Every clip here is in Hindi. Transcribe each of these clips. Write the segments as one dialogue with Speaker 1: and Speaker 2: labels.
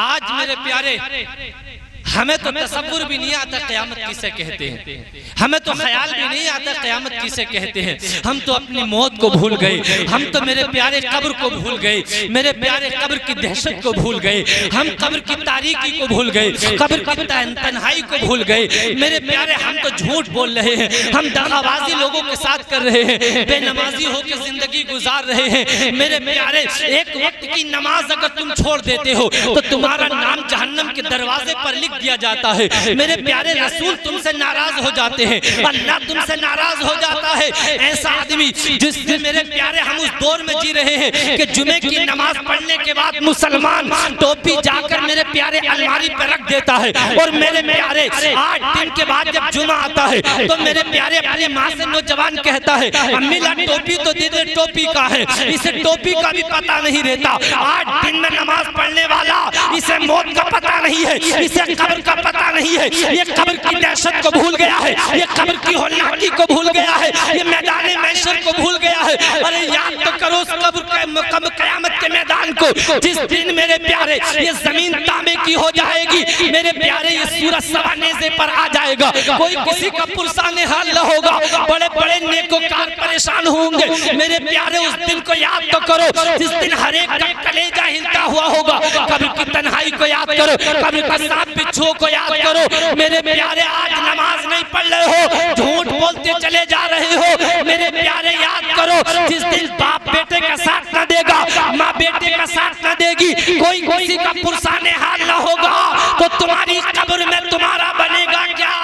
Speaker 1: आज मेरे प्यारे हमें तो तसव्वुर भी नहीं आता क़यामत किसे कहते हैं, हमें तो ख्याल भी नहीं आता क़यामत किसे कहते हैं। हम तो अपनी मौत को भूल गए, हम तो मेरे प्यारे कब्र को भूल गए, मेरे प्यारे कब्र की दहशत को भूल गए, हम कब्र की तारीकी को भूल गए, कब्र की तन्हाई को भूल गए। मेरे प्यारे हम तो झूठ बोल रहे हैं, हम दगाबाजी लोगों के साथ कर रहे हैं, बेनमाजी होकर जिंदगी गुजार रहे हैं। मेरे प्यारे एक वक्त की नमाज अगर तुम छोड़ देते हो तो तुम्हारा नाम जहन्नम के दरवाजे पर लिख दिया जाता है। मेरे प्यारे रसूल तुमसे नाराज हो जाते हैं, अल्लाह तुमसे नाराज हो जाता है। ऐसा आदमी जिससे मेरे प्यारे हम उस दौर में जी रहे हैं कि जुमे की नमाज पढ़ने के बाद मुसलमान टोपी जाकर मेरे प्यारे अलमारी पर रख देता है, और मेरे प्यारे 8 दिन के बाद जब जुमा आता है तो मेरे प्यारे अपनी माँ से नौजवान कहता है, अम्मी ला टोपी तो दे दे, टोपी का है, इसे टोपी का भी पता नहीं रहता। 8 दिन में नमाज पढ़ने वाला, इसे मौत का पता नहीं है, इसे कब्र का पता नहीं है, ये कब्र की दहशत को भूल गया है, ये कब्र की होलनाकी को भूल गया है, ये मैदान महशर को भूल गया है। अरे याद तो करो उस कब्र क़यामत के मैदान को, जिस दिन मेरे प्यारे ये जमीन तांबे की हो जाएगी, मेरे प्यारे ये सूरज सवा नेज़े पर आ जाएगा, कोई किसी का पुरसाने हाल न होगा, बड़े बड़े नेकोकार परेशान होंगे। मेरे प्यारे उस दिन को याद तो करो जिस दिन हर एक का कलेजा हिलता हुआ होगा। कब्र की तन्हाई को याद करो, कब्र का सांप बिच्छू को याद करो। मेरे प्यारे आज नमाज नहीं पढ़ रहे हो, झूठ बोलते चले जा रहे हो। मेरे प्यारे याद करो जिस दिन बाप बेटे का साथ न देगा, माँ बेटे का साथ न देगी, कोई किसी का पुरसाने हाल न होगा, तो तुम्हारी कब्र में तुम्हारा बनेगा क्या?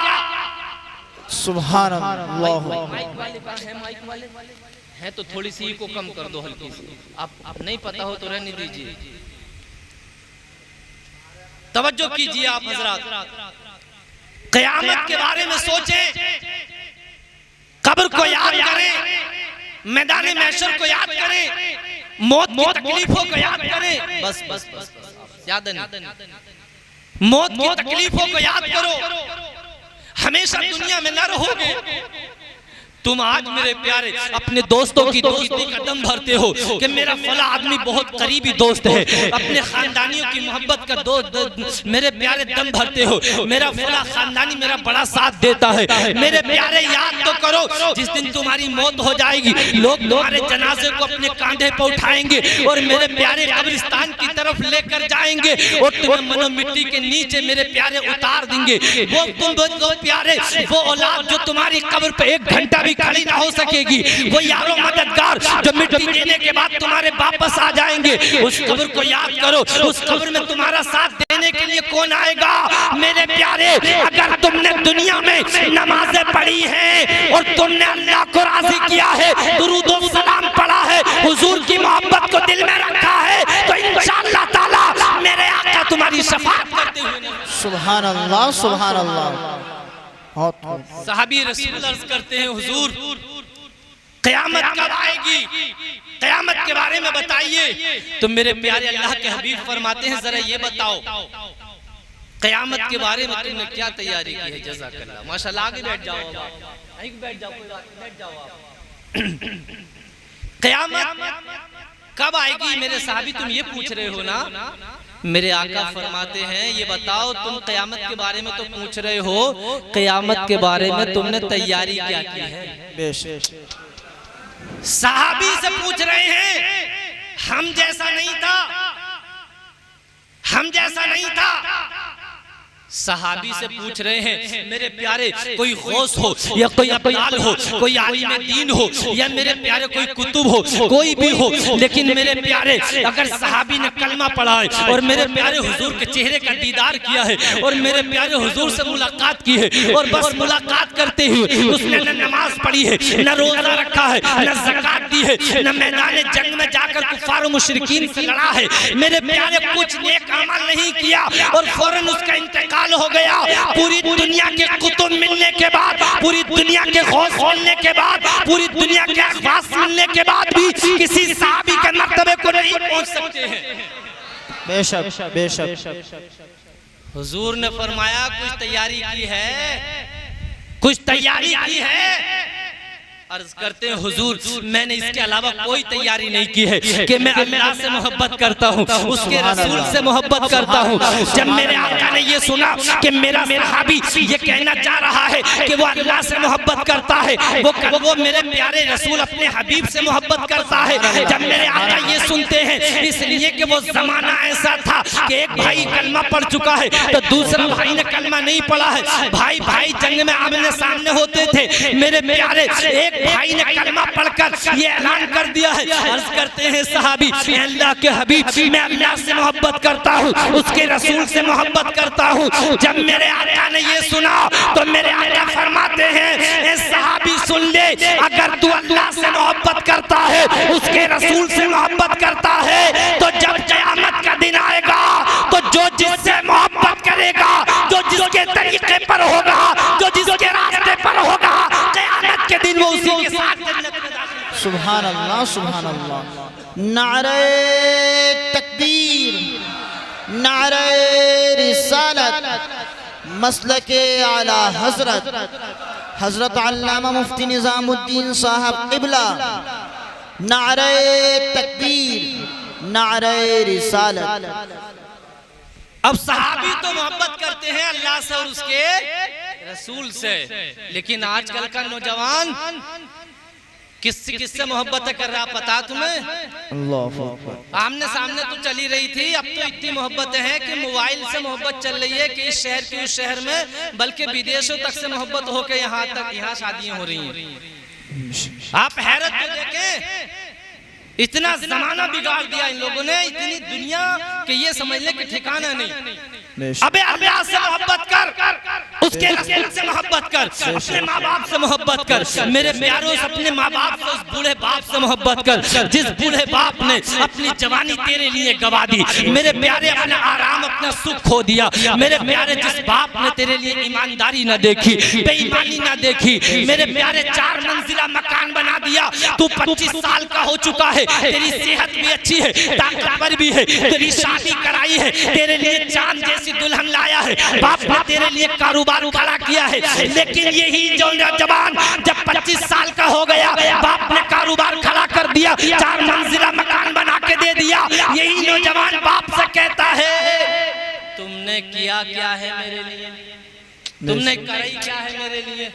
Speaker 2: सुभान अल्लाह।
Speaker 1: है तो थोड़ी सी को कम कर दो, हल्की सी। आप नहीं पता हो तो रहने दीजिए। तवज्जो कीजिए आप हजरात, क़यामत के बारे में सोचें, कब्र को याद करें, मैदान महशर को याद करें, मौत की तकलीफों को याद करें। बस बस बस याद नहीं, मौत की तकलीफों को याद करो। हमेशा दुनिया में न रहोगे तुम। आज मेरे प्यारे अपने दोस्तों की दोस्ती का दम भरते हो कि मेरा फला आदमी बहुत करीबी दोस्त है, अपने खानदानियों की मोहब्बत का दोस्त मेरे प्यारे दम भरते हो, मेरा फला खानदानी मेरा बड़ा साथ देता है। मेरे प्यारे याद तो करो जिस दिन तुम्हारी मौत हो जाएगी, लोग तुम्हारे जनाजे को अपने कांधे पर उठाएंगे और मेरे प्यारे कब्रिस्तान की तरफ लेकर जाएंगे और तुम्हें मनो मिट्टी के नीचे मेरे प्यारे उतार देंगे। वो तुम प्यारे वो औलाद जो तुम्हारी कब्र पे 1 घंटा खड़ी ना हो सकेगी, वो यारों मददगार जो मिट्टी देने के बाद तुम्हारे वापस आ जाएंगे, उस कब्र को याद करो। उस कब्र में तुम्हारा साथ देने के लिए कौन आएगा? मेरे प्यारे अगर तुमने दुनिया में नमाजें पढ़ी हैं और तुमने अल्लाह को राजी किया है, दुरूद और सलाम पढ़ा है, हुजूर की मोहब्बत को दिल में रखा है, तो इंशाअल्लाह ताला मेरे आका तुम्हारी शफाअत करते हुए।
Speaker 2: सुभान अल्लाह, सुभान अल्लाह।
Speaker 1: सहाबी रसूल अर्ज करते हैं, हुजूर क़यामत कब आएगी, क़यामत के बारे में बताइए। तो मेरे प्यारे अल्लाह के हबीब फरमाते हैं, जरा ये बताओ क़यामत के बारे में तुमने क्या तैयारी की है? जज़ाकल्लाह, माशाअल्लाह। आगे बैठ जाओ, बैठ जाओ, बैठ जाओ आप। क़यामत कब आएगी मेरे सहाबी, तुम ये पूछ रहे हो ना? मेरे आका फरमाते हैं, ये बताओ तुम क़यामत के बारे में तो पूछ रहे हो, क़यामत के बारे में तुमने तैयारी क्या की है? सहाबी से पूछ रहे हैं, हम जैसा नहीं था, हम जैसा नहीं था। सहाबी से पूछ रहे हैं, मेरे प्यारे कोई गौस हो या कोई अब्दाल हो, कोई आलिम दीन हो या मेरे प्यारे कोई कुतुब हो, कोई भी हो, लेकिन मेरे प्यारे अगर सहाबी ने कलमा पढ़ा है और मेरे प्यारे हुजूर के चेहरे का दीदार किया है और मेरे प्यारे हुजूर से मुलाकात की है और बस मुलाकात करते हुए उसने न नमाज पढ़ी है, न रोजा रखा है, न ज़कात दी है, न मैदान जंग में जाकर कुफार और मुशरिकीन से लड़ा है, मेरे प्यारे कुछ नेक अमल नहीं किया और फौरन उसका इंतकाल हो गया। पूरी दुनिया के कुतुब मिलने के बाद, पूरी दुनिया के गौस मिलने के बाद, पूरी दुनिया के अखबास मिलने के बाद भी किसी सहाबी के मर्तबे को नहीं पहुंच सकते हैं।
Speaker 2: बेशक बेशक।
Speaker 1: हुजूर ने फरमाया, कुछ तैयारी की है, कुछ तैयारी की है। अर्ज करते हैं हुजूर, मैंने इसके अलावा कोई तैयारी नहीं की है कि मैं अल्लाह से मोहब्बत करता हूँ, उसके रसूल से मोहब्बत करता हूँ। जब मेरे आका ने ये सुना कि मेरा सहाबी ये कहना चाह रहा है कि वो अल्लाह से मोहब्बत करता है, वो मेरे प्यारे रसूल अपने हबीब से मोहब्बत करता है, जब मेरे आका ये सुनते हैं, इसलिए कि वो जमाना ऐसा था कि एक भाई कलमा पढ़ चुका है तो दूसरा भाई ने कलमा नहीं पढ़ा है, भाई भाई जंग में आमने सामने होते थे। मेरे प्यारे एक भाई ने कलमा पढ़कर ये ऐलान कर दिया है। अर्ज करते हैं सहाबी, अल्लाह के हबीब, मैं अल्लाह से मोहब्बत करता हूँ, उसके रसूल से मोहब्बत करता हूँ। जब मेरे आका ने ये सुना तो मेरे आका फरमाते हैं, ए सहाबी सुन ले, अगर तू अल्लाह से मोहब्बत करता है, उसके रसूल से मोहब्बत करता है, तो जब क़यामत का दिन आएगा तो जो जिससे मोहब्बत करेगा, जो जिसके तरीके पर होगा, जो जिसके रास्ते पर होगा, क़यामत के दिन वो उसी के साथ जन्नत में दाखिल।
Speaker 2: सुभान अल्लाह, सुभान अल्लाह। नारे तकबीर, नारे रिसालत, मसलके आला हजरत हजरत अल्लामा मुफ्ती निजामुद्दीन साहब क़िबला। नारे तकबीर, नारे रिसालत।
Speaker 1: अब सहाबी तो मोहब्बत करते हैं अल्लाह से और उसके रसूल से, लेकिन आजकल का नौजवान किससे मोहब्बत कर रहा पता तुम्हें? आमने सामने तो चली रही थी, अब तो इतनी मोहब्बतें हैं कि मोबाइल से मोहब्बत चल रही है कि इस शहर के उस शहर में, बल्कि विदेशों तक से मोहब्बत होकर यहाँ तक, यहाँ शादियां हो रही हैं। आप हैरत में देखें, इतना जमाना बिगाड़ दिया इन लोगों ने, इतनी दुनिया के ये समझने की ठिकाना नहीं। अबे अल्लाह से मोहब्बत कर, उसके रसूल से मोहब्बत कर, अपने माँ बाप से मोहब्बत कर। मेरे प्यारों, अपने माँ बाप से, उस बूढ़े बाप से मोहब्बत कर जिस बूढ़े बाप ने अपनी जवानी तेरे लिए गवा दी। मेरे प्यारे, अपना आराम, अपना सुख खो दिया। मेरे प्यारे, जिस बाप ने तेरे लिए ईमानदारी न देखी, बेईमानी न देखी, मेरे प्यारे 4 मंजिला मकान बना दिया। तू 25 साल का हो चुका है, तेरी सेहत भी अच्छी है, ताकतवर भी है, तेरी शादी कराई है, तेरे लिए चांद जैसी दुल्हन लाया है, बाप ने तेरे लिए कारोबार खड़ा किया है, लेकिन यही जो जवान जब 25 साल का हो गया, बाप ने कारोबार खड़ा कर दिया, 4 मंजिला मकान बना के दे दिया, यही नौजवान बाप से कहता है, तुमने किया क्या है मेरे लिए, तुमने कराई क्या है मेरे लिए।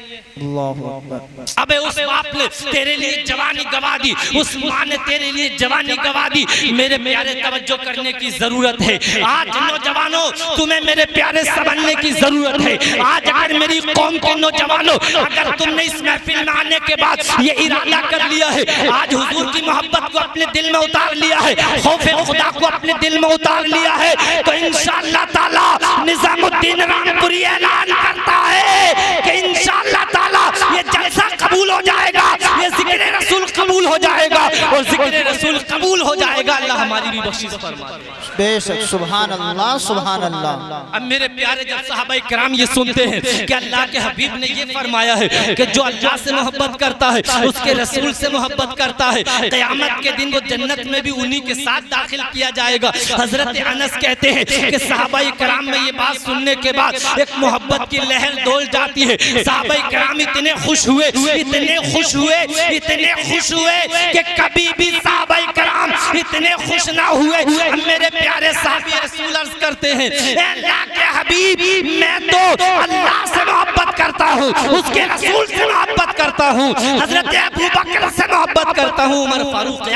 Speaker 1: अबे उस बाप ने तेरे लिए जवानी गवा दी, उस माँ ने तेरे लिए जवानी गवा दी। मेरे प्यारे, तवज्जो करने की जरूरत है। आज नौजवानों, तुम्हें मेरे प्यारे समझने की जरूरत है। आज अगर मेरी कौम के नौजवानों, अगर तुमने इस महफिल में आने के बाद ये इरादा कर लिया है, आज हुजूर की मोहब्बत को अपने दिल में उतार लिया है, खौफे खुदा को अपने दिल में उतार लिया है, तो इंशाअल्लाह ताला निजामुद्दीन रामपुरी ऐलान करता है कि इंशाअल्लाह ताला ये जलसा कबूल हो जाएगा, ये जिक्र रसूल कबूल हो जाएगा, और जिक्र रसूल कबूल हो जाएगा। अल्लाह हमारी भी बख्शिश फरमा दे।
Speaker 2: बेशक, सुभान अल्लाह, सुभान अल्लाह।
Speaker 1: अब मेरे प्यारे, जब सहाबा किराम ये सुनते हैं कि अल्लाह के हबीब ने ये फरमाया है कि जो अल्लाह से मोहब्बत करता है, उसके रसूल से मोहब्बत करता है, क़यामत के दिन वो जन्नत में भी उन्हीं के साथ दाखिल किया जाएगा। हजरत अनस कहते हैं कि सहाबा किराम में ये बात सुनने के बाद एक मोहब्बत की लहर डोल जाती है। सहाबा किराम इतने खुश हुए, इतने खुश हुए, इतने खुश हुए कि कभी भी सहाबा किराम इतने खुश ना हुए। मेरे प्यारे साहबी रसूल अर्ज करते हैं, अल्लाह के हबीब, मैं तो अल्लाह से मोहब्बत करता हूँ, उसके रसूल से मोहब्बत करता हूँ, हजरत अबू बकर से मोहब्बत करता हूँ, उमर फारूक से।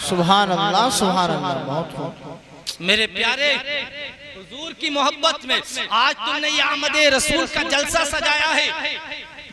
Speaker 2: सुभान अल्लाह, सुभान अल्लाह। बहुत
Speaker 1: मेरे प्यारे, हुजूर की मोहब्बत में आज तुमने ये आमदे रसूल का जलसा सजाया है,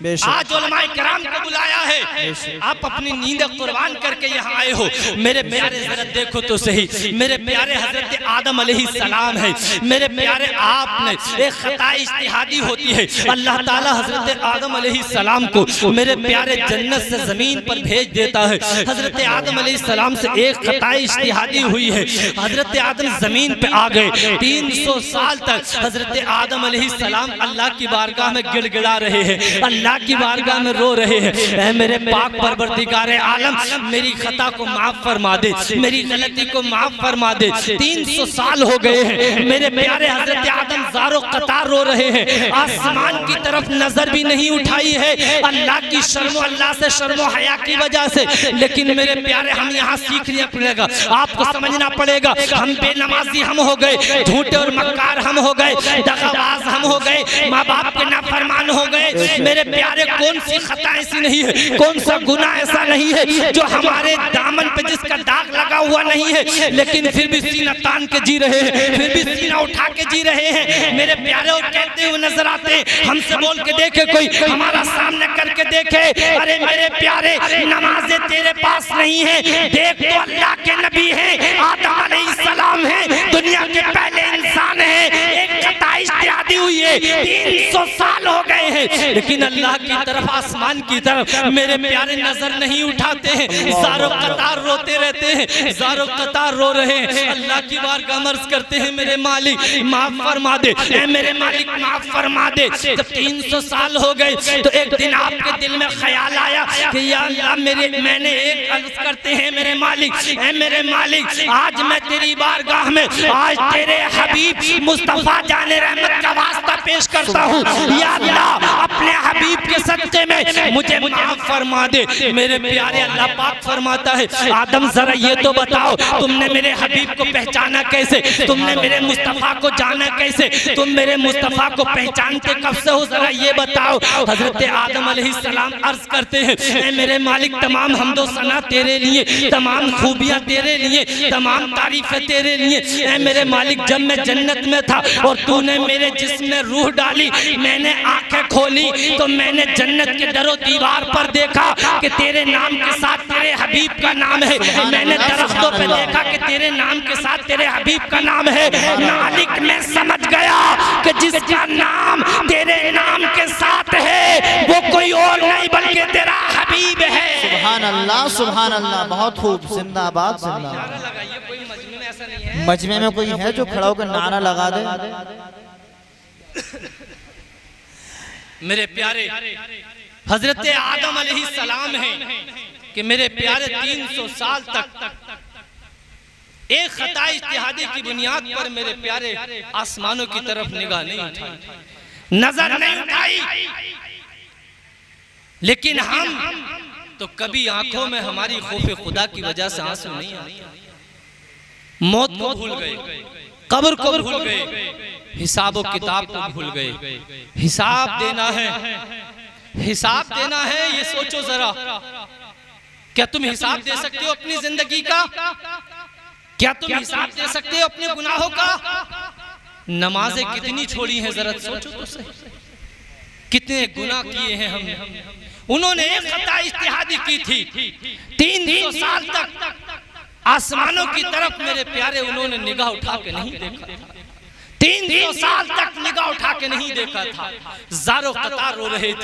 Speaker 1: आज उलमाए किराम को बुलाया है, आप अपनी नींद कुर्बान करके यहाँ आए हो। मेरे प्यारे, जरा देखो तो सही, मेरे प्यारे हजरत आदम अलैहिस्सलाम है। मेरे प्यारे, आपने एक खता इज्तिहादी होती है, अल्लाह ताला हजरत आदम अलैहिस्सलाम को मेरे प्यारे जन्नत से जमीन पर भेज देता है। हजरत आदम अलैहिस्सलाम से एक खता इज्तिहादी हुई है, हजरत आदम जमीन पे आ गए। 300 साल तक हजरत आदम अलैहिस्सलाम अल्लाह की बारगाह में गिड़गिड़ा रहे हैं, अल्लाह की बारगाह में रो रहे हैं, ऐ मेरे पाक परवरदिगारे आलम मेरी खता को माफ फरमा दे, मेरी गलती को माफ फरमा दे। 300 साल हो गए हैं, मेरे प्यारे हजरत आदम ज़ारो कतार रो रहे हैं, आसमान की तरफ नजर भी नहीं उठाई है अल्लाह की शर्मो अल्लाह से शर्मो हया की वजह से। लेकिन मेरे प्यारे हम यहाँ सीखना पड़ेगा, आपको समझना पड़ेगा, हम बेनमाजी हम हो गए, झूठे और मक्कार हम हो गए, दगाबाज हम हो गए, माँ बाप के नाफरमान हो गए। मेरे प्यारे कौन सी खता ऐसी नहीं है, कौन सा गुनाह ऐसा नहीं है जो हमारे दामन पे जिसका दाग लगा हुआ नहीं है, लेकिन फिर भी सीना तान के जी रहे हैं, फिर भी सीना उठा के जी रहे हैं। मेरे प्यारे और कहते हुए नजर आते, हमसे बोल के देखे कोई, हमारा सामने करके देखे, अरे मेरे प्यारे नमाजें तेरे पास नहीं है, देख तो अल्लाह के नबी हैं, आदम अलैहिस्सलाम हैं, दुनिया के पहले इंसान हैं, एक खता इज्तिहादी हुई है, 300 साल हो गए हैं, लेकिन अल्लाह की तरफ आसमान की तरफ मेरे प्यारे नजर नहीं उठाते हैं, ज़ारो कतार रोते रहते हैं, ज़ारो कतार रो रहे हैं। अल्लाह की बारगाह में अर्ज़ करते हैं, मेरे मालिक माफ फरमा दे, ऐ मेरे मालिक माफ फरमा दे। जब 300 साल हो गए तो एक दिन आपके दिल में ख्याल आया कि या अल्लाह मैंने एक अर्ज़ करते हैं मेरे मालिक, ऐ मेरे मालिक आज मैं तेरी बारगाह में आज तेरे हबीब मुस्तफा जाने रहमत का वास्ता पेश करता हूँ, या अल्लाह अपने हबीब के सदक़े में मुझे माफ फरमा दे। मेरे प्यारे अल्लाह पाक फरमाता है, आदम जरा ये तो बताओ तुमने मेरे हबीब को पहचाना कैसे, तुमने मेरे मुस्तफा को जाना कैसे, तुम मेरे मुस्तफा को पहचानते कब से हो, जरा ये बताओ। हजरत आदम अलैहिस्सलाम अर्ज करते हैं, ऐ मेरे मालिक तमाम हम्दो सना तेरे लिए, तमाम खूबियां तेरे लिए, तमाम तारीफें तेरे लिए। ऐ मेरे मालिक जब मैं जन्नत में था और तूने मेरे जिस्म में रूह डाली, मैंने आंखें खोली तो मैंने जन्नत के दरो दीवार पर देखा कि तेरे नाम के साथ तेरे हबीब का नाम है, मैंने दरख्तों पे देखा कि तेरे नाम के साथ तेरे हबीब का नाम है। मालिक मैं समझ गया कि जिसका नाम तेरे नाम के साथ है वो कोई और नहीं बल्कि तेरा हबीब है।
Speaker 2: सुभान अल्लाह सुभान अल्लाह, बहुत खूब, जिंदाबाद जिंदाबाद। मजमे में कोई है जो खड़ा होकर नारा लगा दे?
Speaker 1: मेरे प्यारे हजरत आदम अलैहिस्सलाम हैं कि मेरे प्यारे 300 साल तक एक खता इज्तिहादी की बुनियाद पर मेरे प्यारे आसमानों की तरफ निगाह नहीं उठाई, नजर नहीं उठाई। लेकिन हम तो कभी आंखों में हमारी खौफ खुदा की वजह से आंसू नहीं आए, मौत को भूल गए, कब्र को भूल गए, हिसाब और किताब को भूल गए। हिसाब देना है, हिसाब देना है, ये सोचो जरा, क्या तुम हिसाब दे सकते हो अपनी जिंदगी का? क्या तुम हिसाब दे सकते हो अपने गुनाहों का? नमाजें कितनी छोड़ी हैं जरा सोचो तो सही, कितने गुनाह किए हैं हमने। उन्होंने एक खता इज्तिहादी की थी, 300 साल तक आसमानों की तरफ मेरे प्यारे उन्होंने निगाह उठा के नहीं देखा था, 300 साल तक निगाह उठा के नहीं देखा था, ज़ारो कतार रो रहे थे।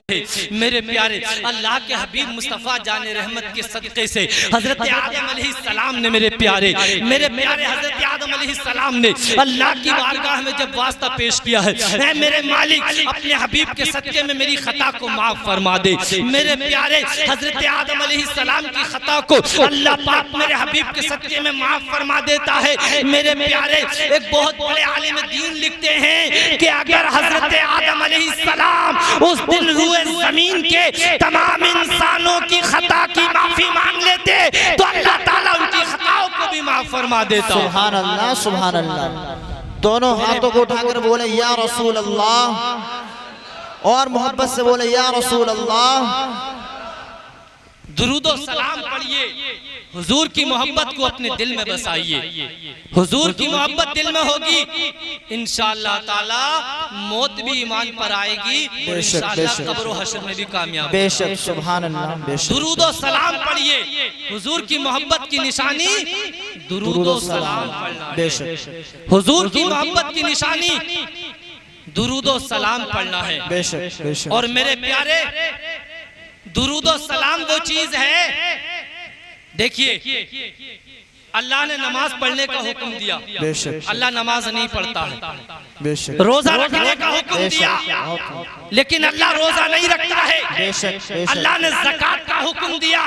Speaker 1: मेरे प्यारे अल्लाह के हबीब मुस्तफ़ा जाने रहमत के सदक़े से हज़रत आदम अलैहिस्सलाम ने मेरे प्यारे हज़रत आदम अलैहिस्सलाम ने अल्लाह की बारगाह में जब वास्ता पेश किया है, ऐ मेरे मालिक अपने हबीब के सदक़े में मेरी खता को माफ़ फरमा दे। मेरे प्यारे हज़रत आदम अलैहिस्सलाम की खता को अल्लाह पाक मेरे हबीब के सदक़े में माफ़ फरमा देता है। मेरे प्यारे एक बहुत बड़े आलिम दीन लिखते हैं कि अगर हजरत आदम अलैहिस्सलाम उस दिन रूए जमीन के तमाम इंसानों की खता की माफी मांग लेते तो अल्लाह ताला उनकी खताओं को भी माफ फरमा देता।
Speaker 2: सुभान अल्लाह सुभान अल्लाह। दोनों हाथों को उठाकर बोले या रसूल अल्लाह, और मोहब्बत से बोले या रसूल अल्लाह।
Speaker 1: दुरूदो सलाम पढ़िए, हुजूर की मोहब्बत को अपने दिल में बसाइए। हुजूर की मोहब्बत दिल में होगी, इंशाअल्लाह ताला मौत भी ईमान पर आएगी, इंशाअल्लाह कब्र व हश्र में भी कामयाब।
Speaker 2: बेशक सुभान अल्लाह बेशक।
Speaker 1: दुरूदो सलाम पढ़िए, हुजूर की मोहब्बत की निशानी दुरूदो सलाम पढ़ना।
Speaker 2: बेशक
Speaker 1: हुजूर की मोहब्बत की निशानी दुरूदो सलाम पढ़ना है।
Speaker 2: बेशक बेशक।
Speaker 1: और मेरे प्यारे दुरूदो सलाम वो चीज है, देखिए अल्लाह ने नमाज पढ़ने का हुक्म दिया,
Speaker 2: बेशक
Speaker 1: अल्लाह नमाज नहीं पढ़ता है।
Speaker 2: बेशक
Speaker 1: रोजा रखने का हुक्म दिया, लेकिन अल्लाह रोजा नहीं रखता है।
Speaker 2: बेशक
Speaker 1: अल्लाह ने ज़कात का हुक्म दिया,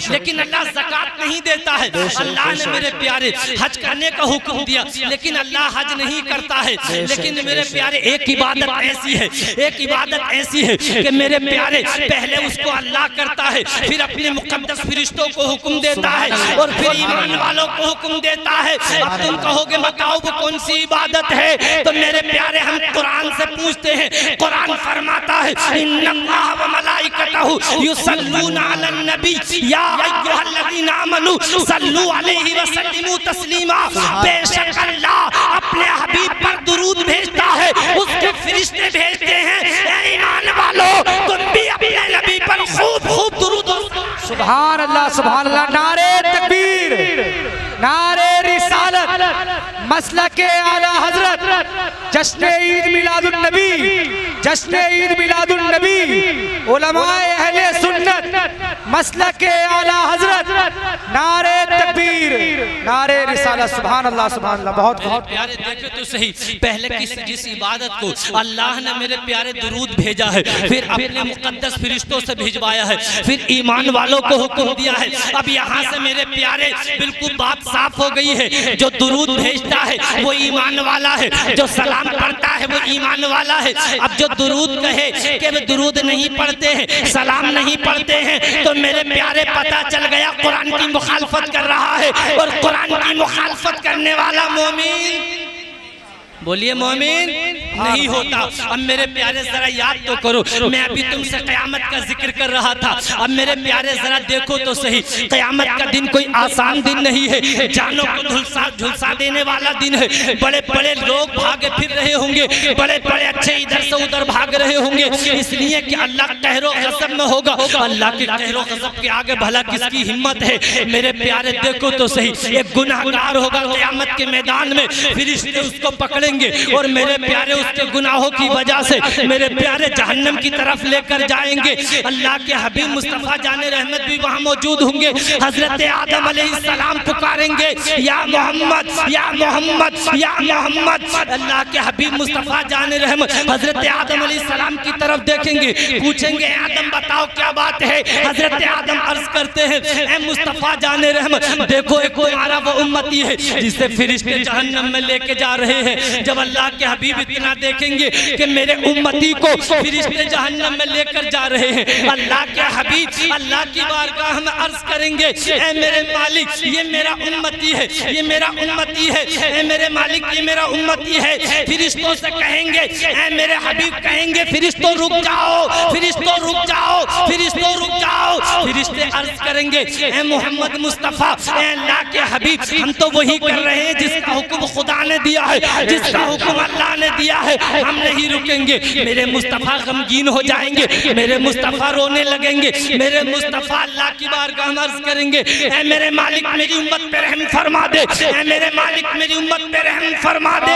Speaker 1: लेकिन अल्लाह ज़कात नहीं देता है। अल्लाह ने मेरे प्यारे हज करने का हुक्म दिया, लेकिन अल्लाह हज नहीं करता है। लेकिन मेरे प्यारे एक इबादत ऐसी है, एक इबादत ऐसी है कि मेरे प्यारे पहले उसको अल्लाह करता है, फिर अपने मुकद्दस फरिश्तों को हुक्म देता है और फिर ईमान वालों को हुक्म देता है। अब तुम कहोगे बताओ वो कौन सी इबादत है, तो मेरे प्यारे हम कुरान से पूछते हैं। कुरान फरमाता है इन्नल्लाह व मलाइकतहु युसल्लूना अलन नबी या अय्युहल्लज़ीना आमनू सल्लू अलैहि व सल्लिमू तस्लीमा। बेशक अल्लाह अपने हबीब पर दुरूद भेजता है, उसके फरिश्ते भेजते हैं। ऐ ईमान वालों, तुम भी अपने नबी पर खूब खूब दुरूद।
Speaker 3: सुभान अल्लाह, सुभान अल्लाह। नारे तकबीर, नारे रिसालत, मसलके आला हजरत, जश्न ईद मिलादुन नबी, जश्न ईद मिलादुन नबी, उलमाए अहले सुन्नत, मसलके आला हजरत, नारे तकबीर, नारे रिसालत। सुभान अल्लाह, सुभान अल्लाह। बहुत बहुत
Speaker 1: प्यारे देखे तो सही, पहले जिस इबादत को अल्लाह ने मेरे प्यारे दुरूद भेजा है, फिर अपने मुकद्दस फरिश्तों से भिजवाया है, फिर ईमान वालों को हुक्म दिया है। अब यहाँ से मेरे प्यारे बिल्कुल बात साफ हो गई है। जो दुरूद भेजता है वो ईमान वाला है, जो सलाम पढ़ता है वो ईमान वाला है। अब जो दुरूद कहे कि वो दुरूद नहीं पढ़ते हैं, सलाम नहीं पढ़ते हैं, तो मेरे प्यारे पता चल गया कुरान की मुखालफत कर रहा है। और कुरान की मुखालफत करने वाला मोमिन, बोलिए मोमिन नहीं होता। अब मेरे प्यारे जरा याद तो करो, मैं अभी तुमसे क़यामत का जिक्र कर रहा था। अब मेरे प्यारे जरा देखो तो सही, क़यामत का दिन कोई आसान दिन नहीं है, जानों को झुलसा देने वाला दिन है। बड़े बड़े लोग भागे फिर रहे होंगे, बड़े बड़े अच्छे इधर से उधर भाग रहे होंगे, इसलिए कि अल्लाह कहरो गज़ब में होगा। अल्लाह के कहरो गज़ब के आगे भला किसकी हिम्मत है। मेरे प्यारे देखो तो सही, एक गुनाहगार होगा क़यामत के मैदान में, फिर इसलिए उसको पकड़ेंगे और मेरे प्यारे उसके गुनाहों की वजह से मेरे प्यारे जहन्नम की तरफ लेकर जाएंगे। अल्लाह के हबीब मुस्तफ़ा जाने रहमत भी वहाँ मौजूद होंगे। हजरत आदम अलैहिस्सलाम पुकारेंगे या मोहम्मद, या मोहम्मद, या मोहम्मद। अल्लाह के हबीब मुस्तफ़ा जाने रहमत हजरत आदम अलैहिस्सलाम की तरफ देखेंगे, पूछेंगे आदम बताओ क्या बात है। हजरत आदम अर्ज करते हैं ऐ मुस्तफ़ा जाने रहमत, देखो एक तुम्हारा वो उम्मती है जिसे फरिश्ते जहन्नम में लेके जा रहे हैं। जब अल्लाह के हबीब इतना देखेंगे कि मेरे उम्मती को फरिश्ते जहन्नम में लेकर जा रहे हैं, अल्लाह के हबीब अल्लाह की बारगाह में अर्ज करेंगे ऐ मेरे मालिक ये मेरा उम्मती है, ये मेरा उम्मती है, ऐ मेरे मालिक ये मेरा उम्मती है। फरिश्तों से कहेंगे ऐ मेरे हबीब कहेंगे फरिश्तों रुक जाओ, फरिश्तों रुक जाओ, फरिश्तों रुक जाओ। फरिश्ते अर्ज करेंगे ऐ मोहम्मद मुस्तफ़ा, ऐ अल्लाह के हबीब हम तो वही कर रहे हैं जिसका हुक्म खुदा ने दिया है, जिसका हुक्म अल्लाह ने दिया है, हम नहीं रुकेंगे। मेरे मुस्तफ़ा गमगीन हो जाएंगे, मेरे मुस्तफ़ा रोने लगेंगे, मेरे मुस्तफ़ा अल्लाह की बारगाह में अर्ज करेंगे ऐ मेरे मालिक मेरी उम्मत पे रहम फरमा दे, ऐ मेरे मालिक मेरी उम्मत पे रहम फरमा दे।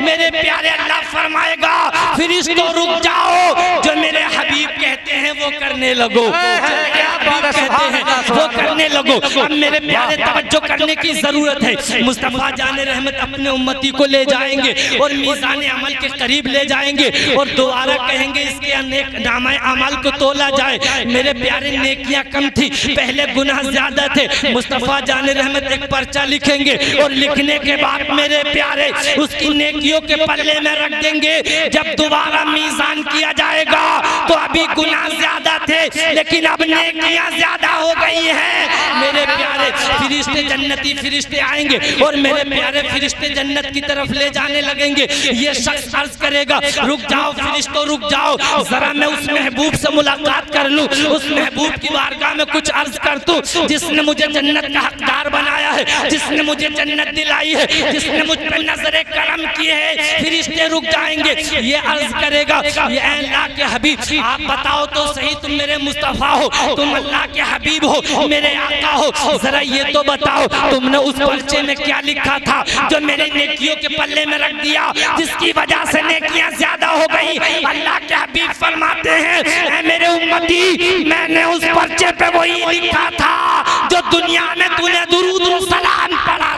Speaker 1: मेरे प्यारे अल्लाह फरमाएगा फरिश्तों रुक जाओ, जो मेरे हबीब कहते हैं वो करने लगो, कहते हैं वो करने लगो। अब मेरे प्यारे तवज्जो करने की जरूरत है। मुस्तफ़ा जाने रहमत अपने उम्मती को ले जाएंगे और मीज़ान अमल के करीब ले जाएंगे और दोबारा कहेंगे इसके अनेक नामाए अमल को तोला जाए। मेरे प्यारे नेकियां कम थी, पहले गुनाह ज्यादा थे। मुस्तफ़ा जाने रहमत एक पर्चा लिखेंगे और लिखने के बाद मेरे प्यारे उसकी नेकियों के पल्ले में रख देंगे। जब दोबारा मीज़ान किया जाएगा तो अभी गुनाह ज्यादा थे लेकिन अब नेकियां ज्यादा हो गई हैं। मेरे प्यारे फरिश्ते जन्नती फरिश्ते आएंगे और मेरे प्यारे फरिश्ते जन्नत की तरफ ले जाने लगेंगे। ये शख्स अर्ज करेगा रुक जाओ फरिश्तों रुक जाओ, जरा मैं उस महबूब से मुलाकात कर लूं, उस महबूब की बारगाह में कुछ अर्ज कर दूं जिसने मुझे जन्नत का हकदार बनाया है, जिसने मुझे जन्नत दिलाई है, जिसने मुझ पर नजरे करम की है। फरिश्ते रुक जाएंगे, ये अर्ज करेगा ये अल्लाह के हबीब आप बताओ तो सही तुम मेरे मुस्तफ़ा हो, तुम अल्लाह के हबीब हो, मेरे आका हो, जरा ये तो बताओ तुमने उस पर्चे में क्या लिखा था जो मेरे नेकियों के पल्ले में रख दिया जिसकी वजह से नेकियां ज्यादा हो गई। अल्लाह के हबीब फरमाते हैं ऐ मेरे उम्मती मैंने उस पर्चे पे वही लिखा था जो दुनिया में तूने दुरूद और सलाम पढ़ा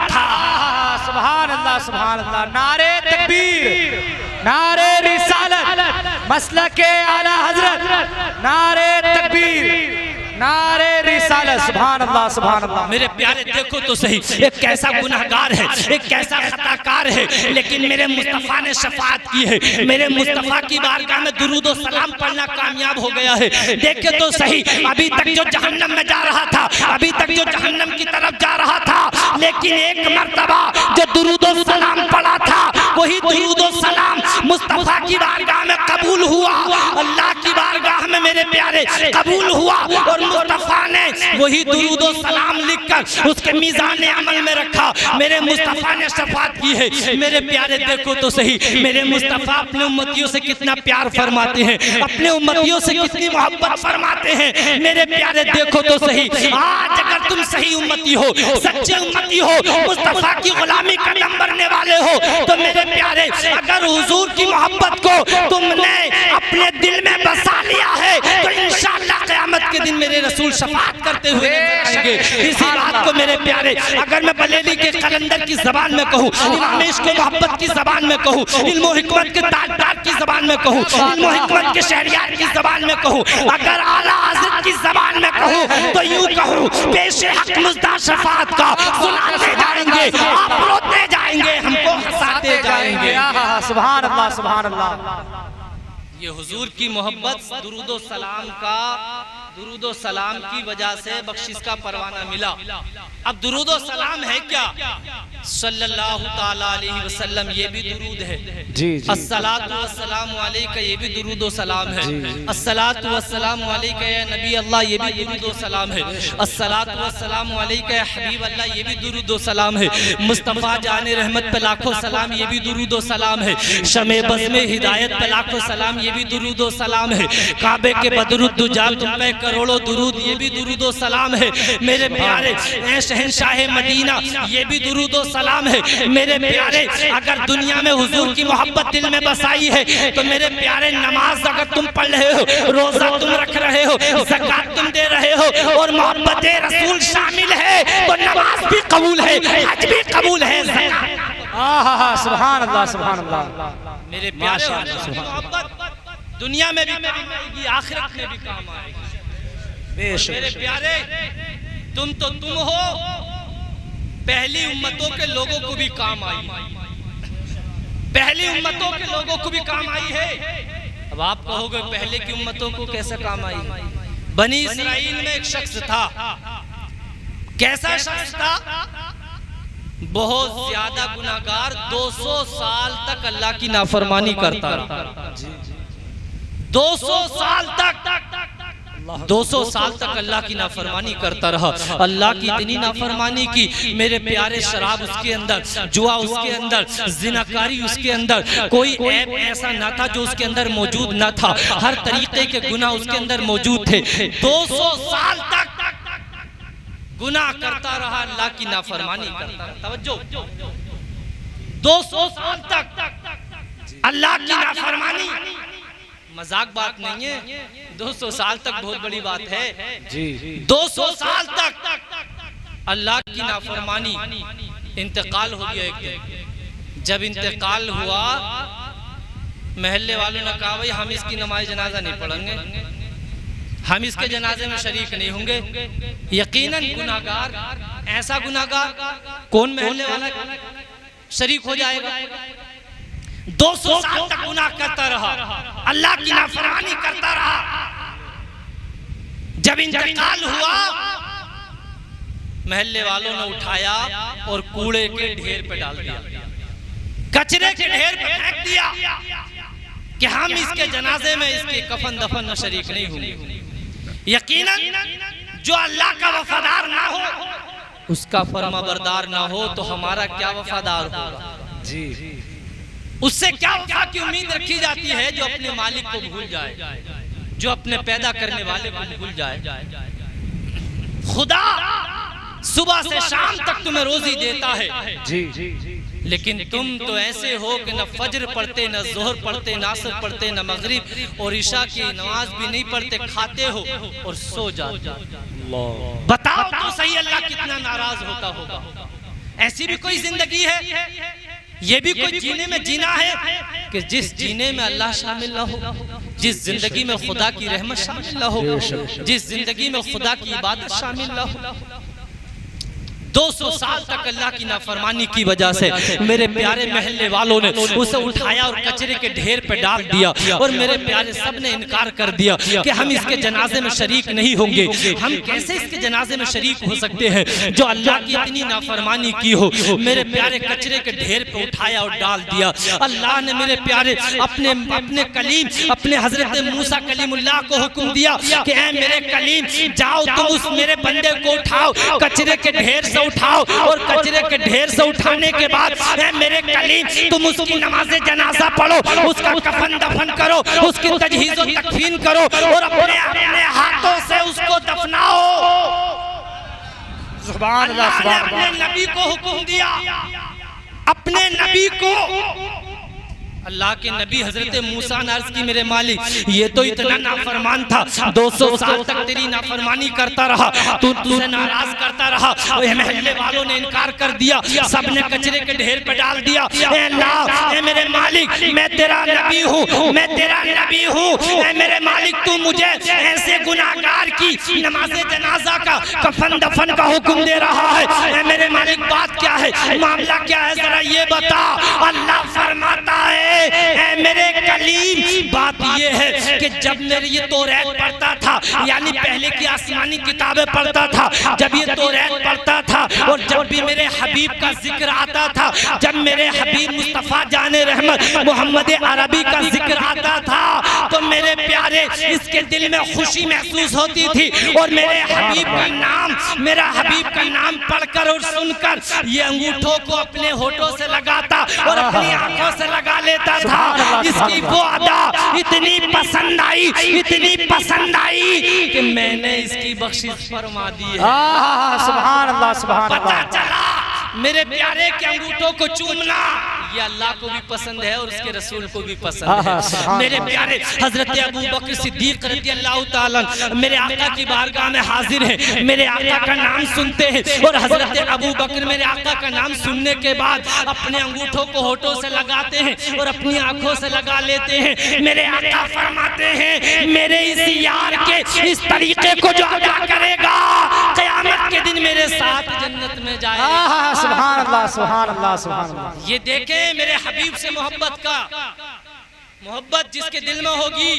Speaker 3: अल्लाह सुभान अल्लाह। नारे तकबीर, नारे रिसालत, मसलके आला हजरत, नारे तकबीर, नारे रिसालत, सुभान अल्लाह सुभान अल्लाह।
Speaker 1: मेरे प्यारे देखो तो सही, एक कैसा गुनहगार है, एक कैसा खताकार है, लेकिन मेरे मुस्तफ़ा ने शफाअत की है। मेरे मुस्तफ़ा की बारगाह में दुरूद और सलाम पढ़ना कामयाब हो गया है। देखे तो सही, अभी तक जो जहन्नम में जा रहा था, अभी तक जो जहन्नम की तरफ जा रहा था, लेकिन एक मर्तबा जो दुरूद और सलाम पढ़ा था, वही दुरूद और सलाम मुस्तफ़ा की बारगाह में कबूल हुआ, अल्लाह की बारगाह में मेरे प्यारे कबूल हुआ, और मुस्तफ़ा ने वही दुरूद और सलाम लिखकर उसके मीज़ान अमल में रखा। मेरे मुस्तफ़ा ने शफाअत की है। मेरे प्यारे देखो तो सही, मेरे मुस्तफ़ा अपने उम्मतियों से कितना प्यार फरमाते हैं, अपने उम्मतियों से कितनी मोहब्बत फरमाते हैं। मेरे प्यारे देखो तो सही, आज अगर तुम सही उम्मती हो, सच्चे उम्मती हो, मुस्तफ़ा की गुलामी कदम भरने वाले हो, तो मेरे प्यारे अगर हुजूर की मोहब्बत को तुमने अपने दिल में बसा लिया है, तो इंशाअल्लाह क़यामत के दिन मेरे रसूल शफाअत करते हुए आएंगे। इसी बात को मेरे प्यारे अगर मैं बरेली के कलंदर की ज़बान में कहूँ, इमाम इश्क़ व मोहब्बत की ज़बान में कहूँ, इल्म व हिकमत के ताजदार की ज़बान में कहूँ, इल्म व हिकमत के शहरियार की ज़बान में कहूँ, अगर आला हज़रत की ज़बान में कहूँ, तो यूँ कहूँ पेशे हक़ मुज़दा शफाअत का सुनाते जाएंगे, आप रोते जाएंगे, हमको हंसाते जाएंगे।
Speaker 3: सुभान अल्लाह सुभान अल्लाह।
Speaker 1: ये हुजूर की मोहब्बत दुरूदो सलाम का, दुरूदो सलाम की वजह से बख्शिश का परवाना मिला। अब दुरूदो सलाम है क्या? सल्लल्लाहु ताला अलैहि वसल्लम, ये भी दुरूद है।
Speaker 3: जी
Speaker 1: अस्सलातु वस्सलामु अलैका, ये भी दुरूदो सलाम है। अस्सलातु वस्सलामु अलैका या नबी अल्लाह, ये भी दुरूदो सलाम है। अस्सलातु वस्सलामु अलैका या हबीब अल्लाह, ये भी दुरूदो सलाम है। मुस्तफ़ा जाने रहमत पे लाखों सलाम, ये भी दुरूदो सलाम है। शमे बज़ में हिदायत पे लाखों सलाम, ये भी दुरूदो सलाम है। काबे के बदरुद्दुजा तुम पे करोड़ों दुरूद, ये भी दुरूदो सलाम है। मेरे प्यारे ऐ शहंशाह मदीना, ये भी दुरूदो सलाम है। मेरे प्यारे अगर दुनिया में हुजूर की मोहब्बत दिल में बसाई है, तो मेरे प्यारे नमाज अगर तुम पढ़ रहे हो, रोजा तुम रख रहे हो, ज़कात तुम दे रहे हो, और मोहब्बत रसूल शामिल है, तो नमाज भी कबूल है, हज भी कबूल है।
Speaker 3: सुभान अल्लाह सुभान अल्लाह।
Speaker 1: मेरे प्यारे मोहब्बत दुनिया में भी काम आएगी, आखिरत में भी काम आएगी। मेरे प्यारे तुम तो तुम हो, पहली उम्मतों के लोगों को भी काम आई, पहली उम्मतों के लोगों को भी काम आई है। अब आप कहोगे पहले की उम्मतों को कैसे काम आई? बनी इस्राइल में एक शख्स था। कैसा शख्स था? बहुत ज्यादा गुनाहगार, 200 साल तक अल्लाह की नाफरमानी करता रहा। 200 साल तक 200 साल तक अल्लाह की नाफरमानी करता रहा। अल्लाह की इतनी नाफरमानी की, मेरे प्यारे शराब उसके अंदर, जुआ उसके अंदर, जिनाकारी उसके अंदर, कोई ऐप ऐसा ना था जो उसके अंदर मौजूद ना था। हर तरीके के गुनाह उसके अंदर मौजूद थे। 200 साल तक गुनाह करता रहा, अल्लाह की नाफरमानी करता रहा। तवज्जो, 200 साल तक अल्लाह की नाफरमानी, मजाक बात नहीं है। 200 साल तक बहुत बड़ी बात है जी। 200 साल तक अल्लाह की नाफरमानी। इंतकाल हो गया एक दिन। जब इंतकाल हुआ, महल्ले वालों ने कहा भाई हम इसकी नमाज जनाजा नहीं पढ़ेंगे, हम इसके जनाजे में शरीक नहीं होंगे। यकीनन गुनाहगार, ऐसा गुनाहगार कौन महल्ले वाला शरीक हो जाएगा? 200 साल तक गुनाह करता रहा, अल्लाह की नाफरमानी करता रहा। जब इंतकाल हुआ, महल्ले वालों ने उठाया और कूड़े के ढेर पे डाल दिया, कचरे के ढेर पे फेंक दिया कि हम इसके जनाजे में, इसके कफन दफन में शरीक नहीं होंगे। यकीनन जो अल्लाह का वफादार ना हो, उसका फरमाबरदार ना हो, तो हमारा क्या वफादार होगा जी। उससे क्या वफा की उम्मीद रखी जाती है? जो अपने मालिक को भूल जाए, जो अपने पैदा करने वाले को भूल जाए। खुदा सुबह से शाम तक तुम्हें रोजी देता है जी, लेकिन तुम तो ऐसे हो कि न फजर पढ़ते, न जोहर पढ़ते, न असर पढ़ते, न मगरिब और ईशा की नमाज भी नहीं पढ़ते, खाते हो और सो जाते। बताओ तो सही, अल्लाह कितना नाराज होता होगा। ऐसी भी कोई जिंदगी है? ये भी कोई जीने में जीना है कि जिस जीने में अल्लाह शामिल ना हो, जिस जिंदगी में खुदा की रहमत शामिल ना हो, जिस जिंदगी में खुदा की इबादत शामिल ना हो। 200 साल तक अल्लाह की नाफरमानी की वजह से मेरे प्यारे महल्ले वालों ने उसे उठाया और कचरे के ढेर पे डाल दिया, और मेरे प्यारे सब ने इनकार कर दिया कि हम इसके जनाजे में शरीक नहीं होंगे। हम कैसे इसके जनाजे में शरीक हो सकते हैं जो अल्लाह की इतनी नाफरमानी की हो। मेरे प्यारे कचरे के ढेर पे उठाया और डाल दिया। अल्लाह ने मेरे प्यारे अपने कलीम, अपने हजरत मूसा कलीमुल्लाह को हुक्म दिया कि ऐ मेरे कलीम, जाओ तुम उस मेरे बंदे को उठाओ, कचरे के ढेर से उठाओ, और कचरे के ढेर से उठाने के बाद मेरे कलीम तुम उसकी नमाज़े जनाजा पढ़ो, उसका कफन दफन करो, उसकी तजहीज़ और तकफीन करो, और अपने हाथों से उसको दफनाओ।
Speaker 3: सुभान अल्लाह,
Speaker 1: अल्लाह ने अपने नबी को हुक्म दिया, अपने नबी को। अल्लाह के नबी हजरत मूसा ने अर्ज की, मेरे मालिक ये तो इतना नाफरमान था, 200 साल तक तेरी नाफरमानी करता रहा, तू तुझे नाराज करता रहा, महल्ले वालों ने इनकार कर दिया, सबने कचरे के ढेर पे डाल दिया। ऐ अल्लाह, ऐ मेरे मालिक, मैं तेरा नबी हूँ, मैं तेरा नबी हूँ, ऐ मेरे मालिक तू मुझे ऐसे गुनाहगार की नमाज़े जनाजा का, कफन दफन का हुक्म दे रहा है। ऐ मेरे मालिक बात क्या है, मामला क्या है, जरा ये बता। अल्लाह फरमाता है, मेरे कलीम बात ये है कि जब मेरे ये तौरात पढ़ता था, यानी पहले की आसमानी किताबें पढ़ता था, जब ये तौरात पढ़ता था, और जब भी मेरे हबीब का जिक्र आता था, जब मेरे हबीब मुस्तफ़ा जाने रहमत मोहम्मद अरबी का जिक्र आता था, तो मेरे प्यारे इसके दिल में खुशी महसूस होती थी, और मेरे हबीब का नाम, मेरा हबीब का नाम पढ़कर और सुनकर ये अंगूठों को अपने होठों से लगाता और अपनी आंखों से लगा लेता था। इसकी वो अदा इतनी पसंद आई, इतनी पसंद आई कि मैंने इसकी बख्शिश फरमा दी है।
Speaker 3: सुभान अल्लाह, सुभान
Speaker 1: पता
Speaker 3: अल्लाह।
Speaker 1: चला मेरे प्यारे के अंगूठों को चूमना ये अल्लाह को भी पसंद है और उसके रसूल को भी पसंद है। मेरे प्यारे हजरत अबू बकर सिद्दीक रज़ी अल्लाह ताला मेरे आका की बारगाह में हाजिर है, मेरे आका का नाम सुनते हैं, और हजरत अबू बकर मेरे आका का नाम सुनने के बाद अपने अंगूठों को होठों से लगाते हैं और अपनी आंखों से लगा लेते हैं। मेरे आका फरमाते हैं, मेरे इस यार के इस तरीके को जो अदा करेगा क़यामत के दिन मेरे साथ जन्नत में जाएगा।
Speaker 3: सुभान अल्लाह, सुभान अल्लाह, सुभान अल्लाह।
Speaker 1: ये देखें मेरे हबीब से मोहब्बत का, मोहब्बत जिसके दिल में होगी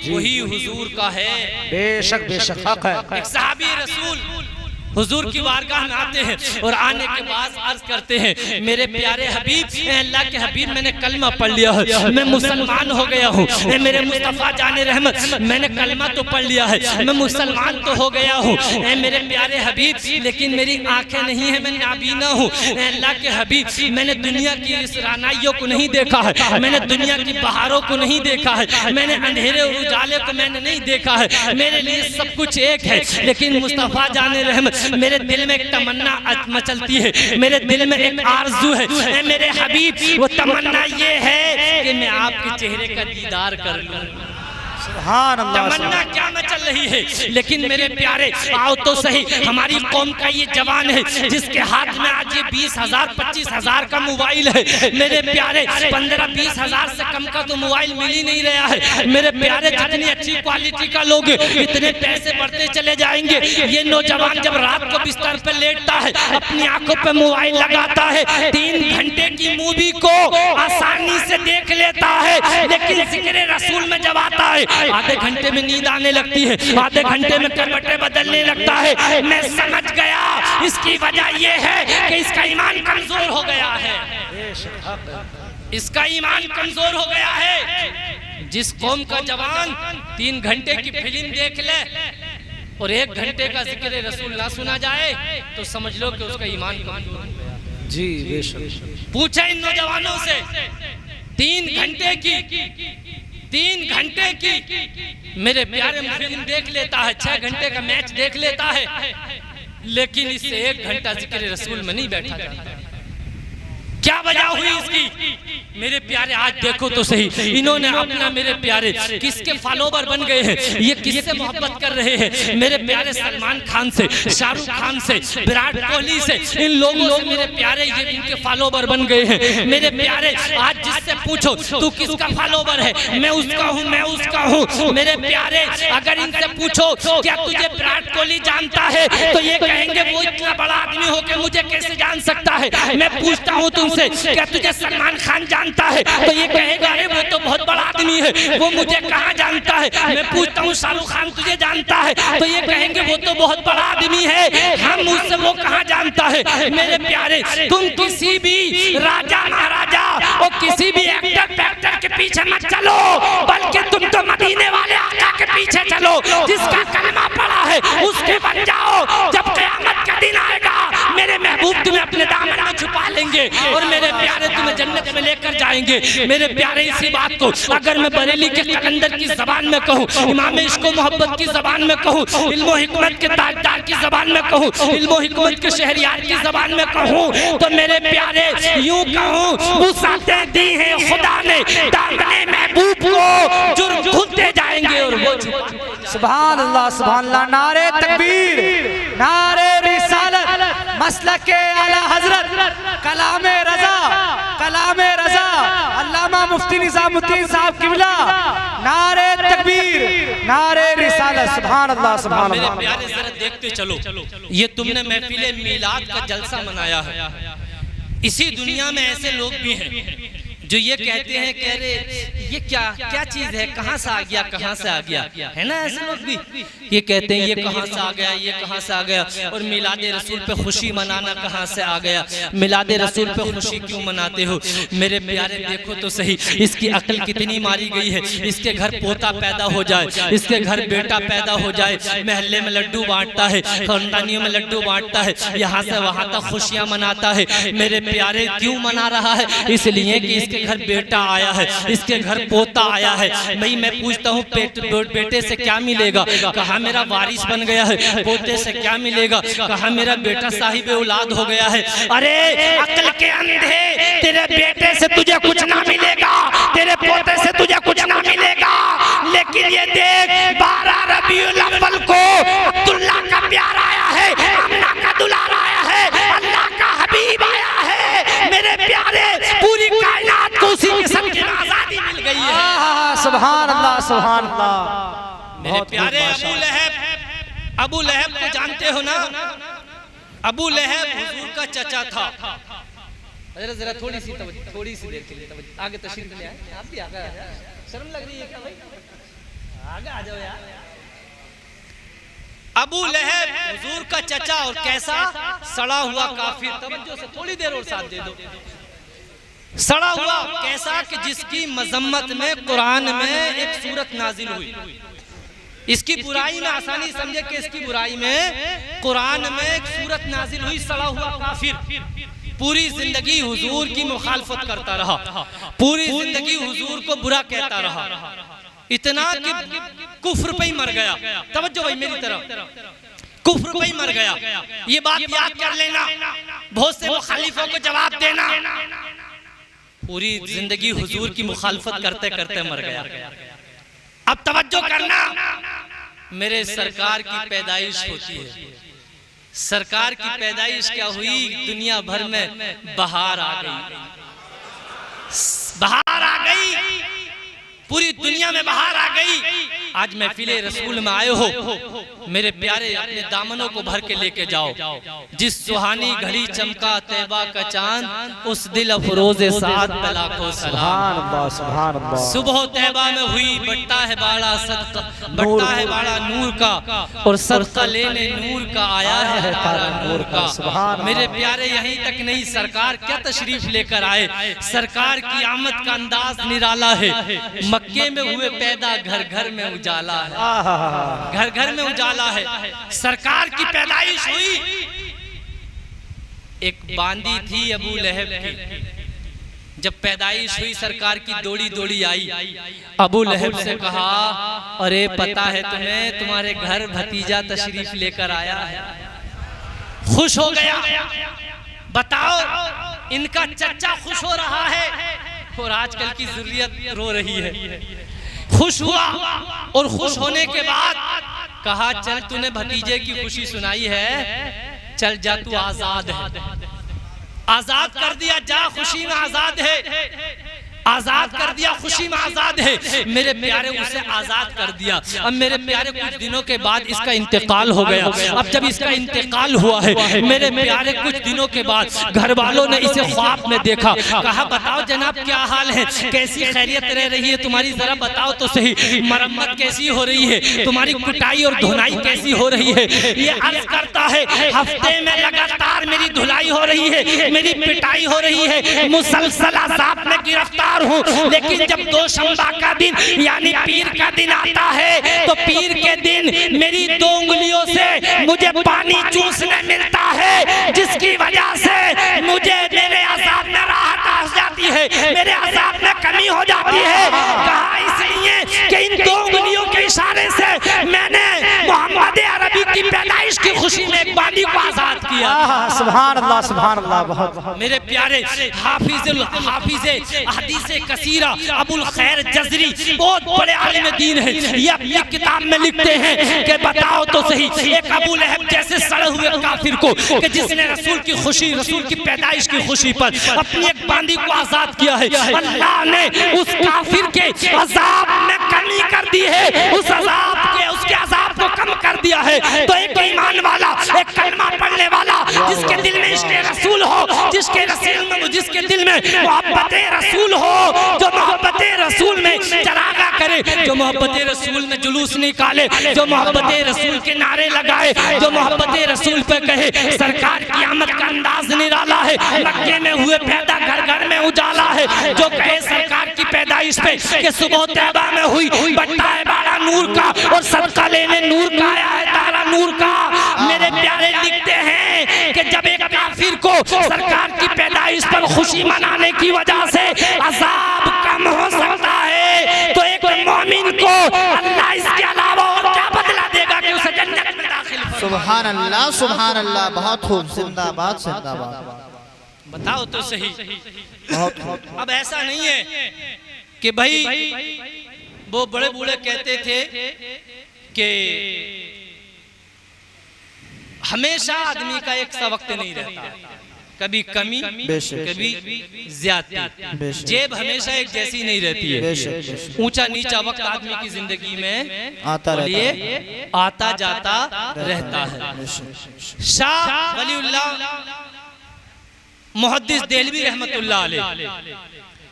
Speaker 1: वही हुजूर का है।
Speaker 3: बेशक बेशक हक है।
Speaker 1: एक सहाबी रसूल हुजूर की बारगाह में आते हैं और आने के बाद अर्ज करते हैं, मेरे प्यारे हबीब, अल्लाह के हबीब मैंने कलमा पढ़ लिया है, मैं मुसलमान हो गया हूँ। मेरे मुस्तफ़ा जाने रहमत, मैंने कलमा तो पढ़ लिया है, मैं मुसलमान तो हो गया हूँ। मेरे प्यारे हबीब, लेकिन मेरी आंखें नहीं है, मैं नाबीना हूँ। अल्लाह के हबीब, मैंने दुनिया की इस रानाइयों को नहीं देखा है, मैंने दुनिया की बहारों को नहीं देखा है, मैंने अंधेरे और उजाले को मैंने नहीं देखा है, मेरे लिए सब कुछ एक है। लेकिन मुस्तफ़ा जाने रहमत, मेरे दिल में एक तमन्ना मचलती है, मेरे दिल में एक आरज़ू है, मेरे हबीब, वो तमन्ना ये है कि मैं आपके चेहरे का दीदार कर लूं।
Speaker 3: सुभान अल्लाह।
Speaker 1: तमन्ना क्या मचल रही है, लेकिन मेरे प्यारे आओ तो सही, हमारी कौम का ये जवान है जिसके हाथ में आज ये 20,000 25,000 का मोबाइल है। मेरे प्यारे 15-20 हजार से कम का तो मोबाइल मिल ही नहीं रहा है। मेरे प्यारे जितनी अच्छी क्वालिटी का लोग इतने पैसे बढ़ते चले जाएंगे। ये नौजवान जब रात को बिस्तर पे लेटता है, अपनी आंखों पे मोबाइल लगाता है, 3 घंटे की मूवी को आसानी से देख लेता है, लेकिन जिक्र रसूल में जब आता है आधे घंटे में नींद आने लगती है, आधे घंटे में करवटें बदलने लगता है। मैं समझ गया इसकी वजह यह है कि इसका ईमान कमजोर हो गया है, इसका ईमान कमजोर हो गया है। जिस कौम का जवान 3 घंटे की फिल्म देख ले और 1 घंटे का जिक्र रसूल ना सुना जाए तो समझ लो कि उसका ईमान कमजोर हो गया।
Speaker 3: जी बेशक।
Speaker 1: पूछा इन नौजवानों से, 3 घंटे की मेरे प्यारे फिल्म देख लेता है, 6 घंटे का मैच देख लेता है, लेकिन इससे 1 घंटा जिक्र रसूल में नहीं बैठा जाता। क्या वजह हुई इसकी? मेरे प्यारे आज देखो तो सही, इन्होंने अपना मेरे प्यारे किसके फॉलोवर बन गए हैं, ये किससे मोहब्बत कर रहे हैं? मेरे प्यारे सलमान खान से, शाहरुख खान से, विराट कोहली से, इन लोगों से मेरे प्यारे ये इनके फॉलोवर बन गए हैं। मेरे प्यारे आज जिससे पूछो तू किसका फॉलोवर है, मैं उसका हूँ, मैं उसका हूँ। मेरे प्यारे अगर इनसे पूछो क्या तुझे विराट कोहली जानता है, तो ये कहेंगे वो इतना बड़ा आदमी हो के मुझे कैसे जान सकता है। मैं पूछता हूँ तुमसे क्या तुझे सलमान खान जानता है, तो ये कहेगा अरे वो तो बहुत बड़ा आदमी है, वो मुझे कहाँ जानता है। मैं पूछता हूँ शाहरुख खान तुझे जानता है, तो ये कहेंगे वो तो बहुत बड़ा आदमी है, हम उससे वो कहाँ जानता है। मेरे प्यारे तुम किसी भी राजा महाराजा और किसी भी एक्टर के पीछे मत चलो, बल्कि तुम तो मदीने वाले आका के पीछे चलो, जिसका कलमा पड़ा है उसके बन जाओ। जब क़यामत का दिन आएगा मेरे महबूब तुम्हें अपने दामन में छुपा लेंगे और मेरे प्यारे तुम्हें जन्नत में लेकर जाएंगे। मेरे प्यारे इसी बात को अगर मैं बरेली के कलंदर की जबान में कहूँ, इमाम इश्क व मोहब्बत की जबान में कहूँ, इल्म हिकमत के ताजदार की जबान में कहूँ, इल्म हिकमत के शहरियार की जबान में कहूँ, तो मेरे प्यारे यूं कहूँ वुसाअतें दी हैं खुदा ने दामने महबूब को, जुर्म खुलते जाएंगे और वो
Speaker 3: सुभान अल्लाह सुभान अल्लाह। नारे तकबीर, नारे रिसालत, मसलके आला हजरत, कलामे रजा, कलामे रजा, अल्लामा मुफ्ती निजामुद्दीन साहब किबला। नारे तकबीर, नारे रिसालत, सुभान अल्लाह सुभान अल्लाह।
Speaker 1: मेरे प्यारे जरा देखते चलो, ये तुमने महफिले मीलाद का जलसा मनाया है। इसी दुनिया में ऐसे लोग भी हैं जो ये कहते हैं कह रहे ये क्या चीज है, कहाँ से आ गया, कहाँ से आ गया, है ना ऐसे लोग भी। ये कहते हैं ये कहाँ से आ गया, ये कहाँ से आ गया, और मिलाद रसूल पे खुशी मनाना कहाँ से आ गया, मिलाद रसूल पे खुशी क्यों मनाते हो। मेरे प्यारे देखो तो सही, इसकी अक्ल कितनी मारी गई है। इसके घर पोता पैदा हो जाए, इसके घर बेटा पैदा हो जाए, महल्ले में लड्डू बांटता है, खानदानियों में लड्डू बांटता है, यहाँ से वहाँ तक खुशियाँ मनाता है। मेरे प्यारे क्यों मना रहा है? इसलिए कि इसके घर बेटा आया है, इसके घर पोता आया है। मैं पूछता हूँ बेटे से क्या मिलेगा, कहा मेरा वारिस बन गया है। पोते से क्या मिलेगा, कहा मेरा बेटा साहिब औलाद हो गया है। अरे अक्ल के अंधे, तेरे बेटे से तुझे कुछ ना मिलेगा, तेरे पोते से तुझे कुछ ना मिलेगा। लेकिन ये देख 12 रबीउल अव्वल को अब्दुल्ला का प्यार आया है, अम्ना का दुलार आया है, अल्लाह का हबीब आया है। मेरे प्यारे पूरी कायनात को उसी के सदके में आजादी मिल गई है।
Speaker 3: सुभान अल्लाह सुभान अल्लाह।
Speaker 1: मेरे प्यारे अबू लहब को जानते हो ना? अबू लहब हुजूर का चचा था। जरा थोड़ी सी देर के लिए आगे तशरीफ ले आए। आप भी आगे आ जाओ, शर्म लग रही है क्या भाई? आगे आ जाओ यार। अबू लहब हुजूर का चचा, और कैसा सड़ा हुआ काफिर। तवज्जो से थोड़ी देर और साथ दे दो। सड़ा हुआ कैसा कि जिसकी मजम्मत में कुरान में एक सूरत नाजिल हुई। इसकी बुराई में आसानी समझे कि इसकी बुराई में कुरान में एक सूरत नाजिल हुई। सड़ा हुआ काफिर पूरी जिंदगी हुजूर की मुखालफत करता रहा, पूरी जिंदगी हुजूर को बुरा कहता रहा, इतना कि कुफ्र पे ही मर गया। तवज्जो भाई मेरी तरफ, कुफ्र पे ही मर गया। ये बात याद कर लेना, बहुत से मुखालिफों को जवाब देना। पूरी जिंदगी हुजूर की मुखालफत करते करते मर गया। अब तवज्जो करना, मेरे सरकार की पैदाइश होती है। सरकार की पैदाइश क्या हुई? दुनिया भर में बहार आ गई, बहार आ गई, पूरी दुनिया में बहार आ गई। आज महफिले रसूल में आए हो मेरे प्यारे, अपने दामनों को भर के लेके जाओ। जिस सुहानी घड़ी चमका तैबा का चांद, उस दिल अफरोज़े साथ पे लाखों सलाम। सुबह तैबा में हुई बढ़ता है बाड़ा सदका, बढ़ता है बाड़ा नूर का, और सदका लेने नूर का आया है तारा नूर का। मेरे प्यारे यहीं तक नहीं, सरकार क्या तशरीफ लेकर आए। सरकार की आमद का अंदाज निराला है। मक्के में हुए पैदा, घर घर में उजाला है, घर घर में उजाला है। सरकार की पैदाइश हुई। एक बांदी थी अबू लहब की, जब पैदाइश हुई सरकार की दौड़ी दौड़ी आई। अबू लहब से कहा अरे पता है तुम्हें, तुम्हारे घर भतीजा तशरीफ लेकर आया है। खुश हो गया। बताओ इनका चच्चा खुश हो रहा है और आजकल की ज़ुर्रियत रो रही है। खुश हुआ और खुश होने के बाद कहा चल तूने भतीजे की खुशी सुनाई है, चल जा तू आजाद है। आजाद कर दिया, जा खुशी में आजाद है, आजाद कर दिया, खुशी में आजाद है। मेरे प्यारे उसे आजाद कर दिया। अब मेरे प्यारे कुछ दिनों के बाद इसका इंतकाल हो गया। अब जब इसका इंतकाल हुआ है मेरे प्यारे कुछ दिनों के बाद घर वालों ने इसे ख्वाब में देखा। कहा बताओ जनाब क्या हाल है, कैसी खैरियत रह रही है तुम्हारी, जरा बताओ तो सही, मरम्मत कैसी हो रही है, तुम्हारी कुटाई और धुलाई कैसी हो रही है। ये अर्ज करता है हफ्ते में लगातार मेरी धुलाई हो रही है, मेरी पिटाई हो रही है, मुसलसल अज़ाब में गिरफ्तार हूँ। लेकिन जब दोशंबा का दिन यानी पीर का दिन आता है तो पीर के दिन मेरी 2 उंगलियों से मुझे पानी चूसने मिलता है, जिसकी वजह से मुझे मेरे अज़ाब में राहत आ जाती है, मेरे अज़ाब में कमी हो जाती है। कहा इसलिए कि इन 2 उंगलियों के इशारे से मैंने मोहम्मद अरबी की पैदाइश की खुशी में एक बांदी को आजाद किया।
Speaker 3: सुभान अल्लाह, सुभान अल्लाह। बहुत
Speaker 1: मेरे प्यारे हाफिज़ हदीसे कसीरा अबुल खैर जज़री बहुत बड़े आलिम दीन है। ये अपनी किताब में लिखते हैं कि बताओ तो सही, एक अबू लहब जैसे सड़े हुए काफिर को कि जिसने रसूल की खुशी, रसूल की पैदाइश की खुशी पर अपनी एक बांदी को आजाद किया है, अल्लाह ने उस काफिर के अजाब में कमी कर दी है, उस अजाब के उसके अजाब को कम कर दिया है। तो एक ईमान वाला, एक कलमा पढ़ने वाला, जिसके दिल में इश्क़ रसूल हो, जिसके दिल में मोहब्बत रसूल हो, जो मोहब्बत रसूल में चरागा करे, जो मोहब्बत रसूल में जुलूस निकाले, जो मोहब्बत रसूल के नारे लगाए, जो मोहब्बत रसूल पे कहे सरकार की आमद का अंदाज निराला है, मक्के में हुए पैदा घर घर में उजाला है, जो कहे सरकार की पैदाइश पे कि सुबह तैबा में हुई बट्टा है बाड़ा नूर का और सदका लेने नूर का आया है तारा नूर का। मेरे प्यारे लिखते हैं कि जब एक काफिर को सरकार की पैदाइश पर खुशी मनाने की वजह से अजाब कम हो सकता है, तो एक मोमिन को अल्लाह इसके अलावा और क्या बदला देगा कि उसे जन्नत में दाखिल फरमाएगा।
Speaker 2: सुभान अल्लाह, सुभान अल्लाह। बहुत खूब, जिंदाबाद जिंदाबाद।
Speaker 1: बताओ तो सही।
Speaker 2: बहुत खूब।
Speaker 1: अब ऐसा नहीं है कि भाई वो बड़े बूढ़े कहते थे कि हमेशा आदमी का एक सा वक्त नहीं रहता, कभी कमी कभी ज्यादती, जेब हमेशा एक जैसी नहीं रहती है। ऊंचा नीचा वक्त आदमी की जिंदगी में आता जाता रहता है। शाह वलीउल्लाह मुहद्दिस देलवी रहमतुल्लाह अलैह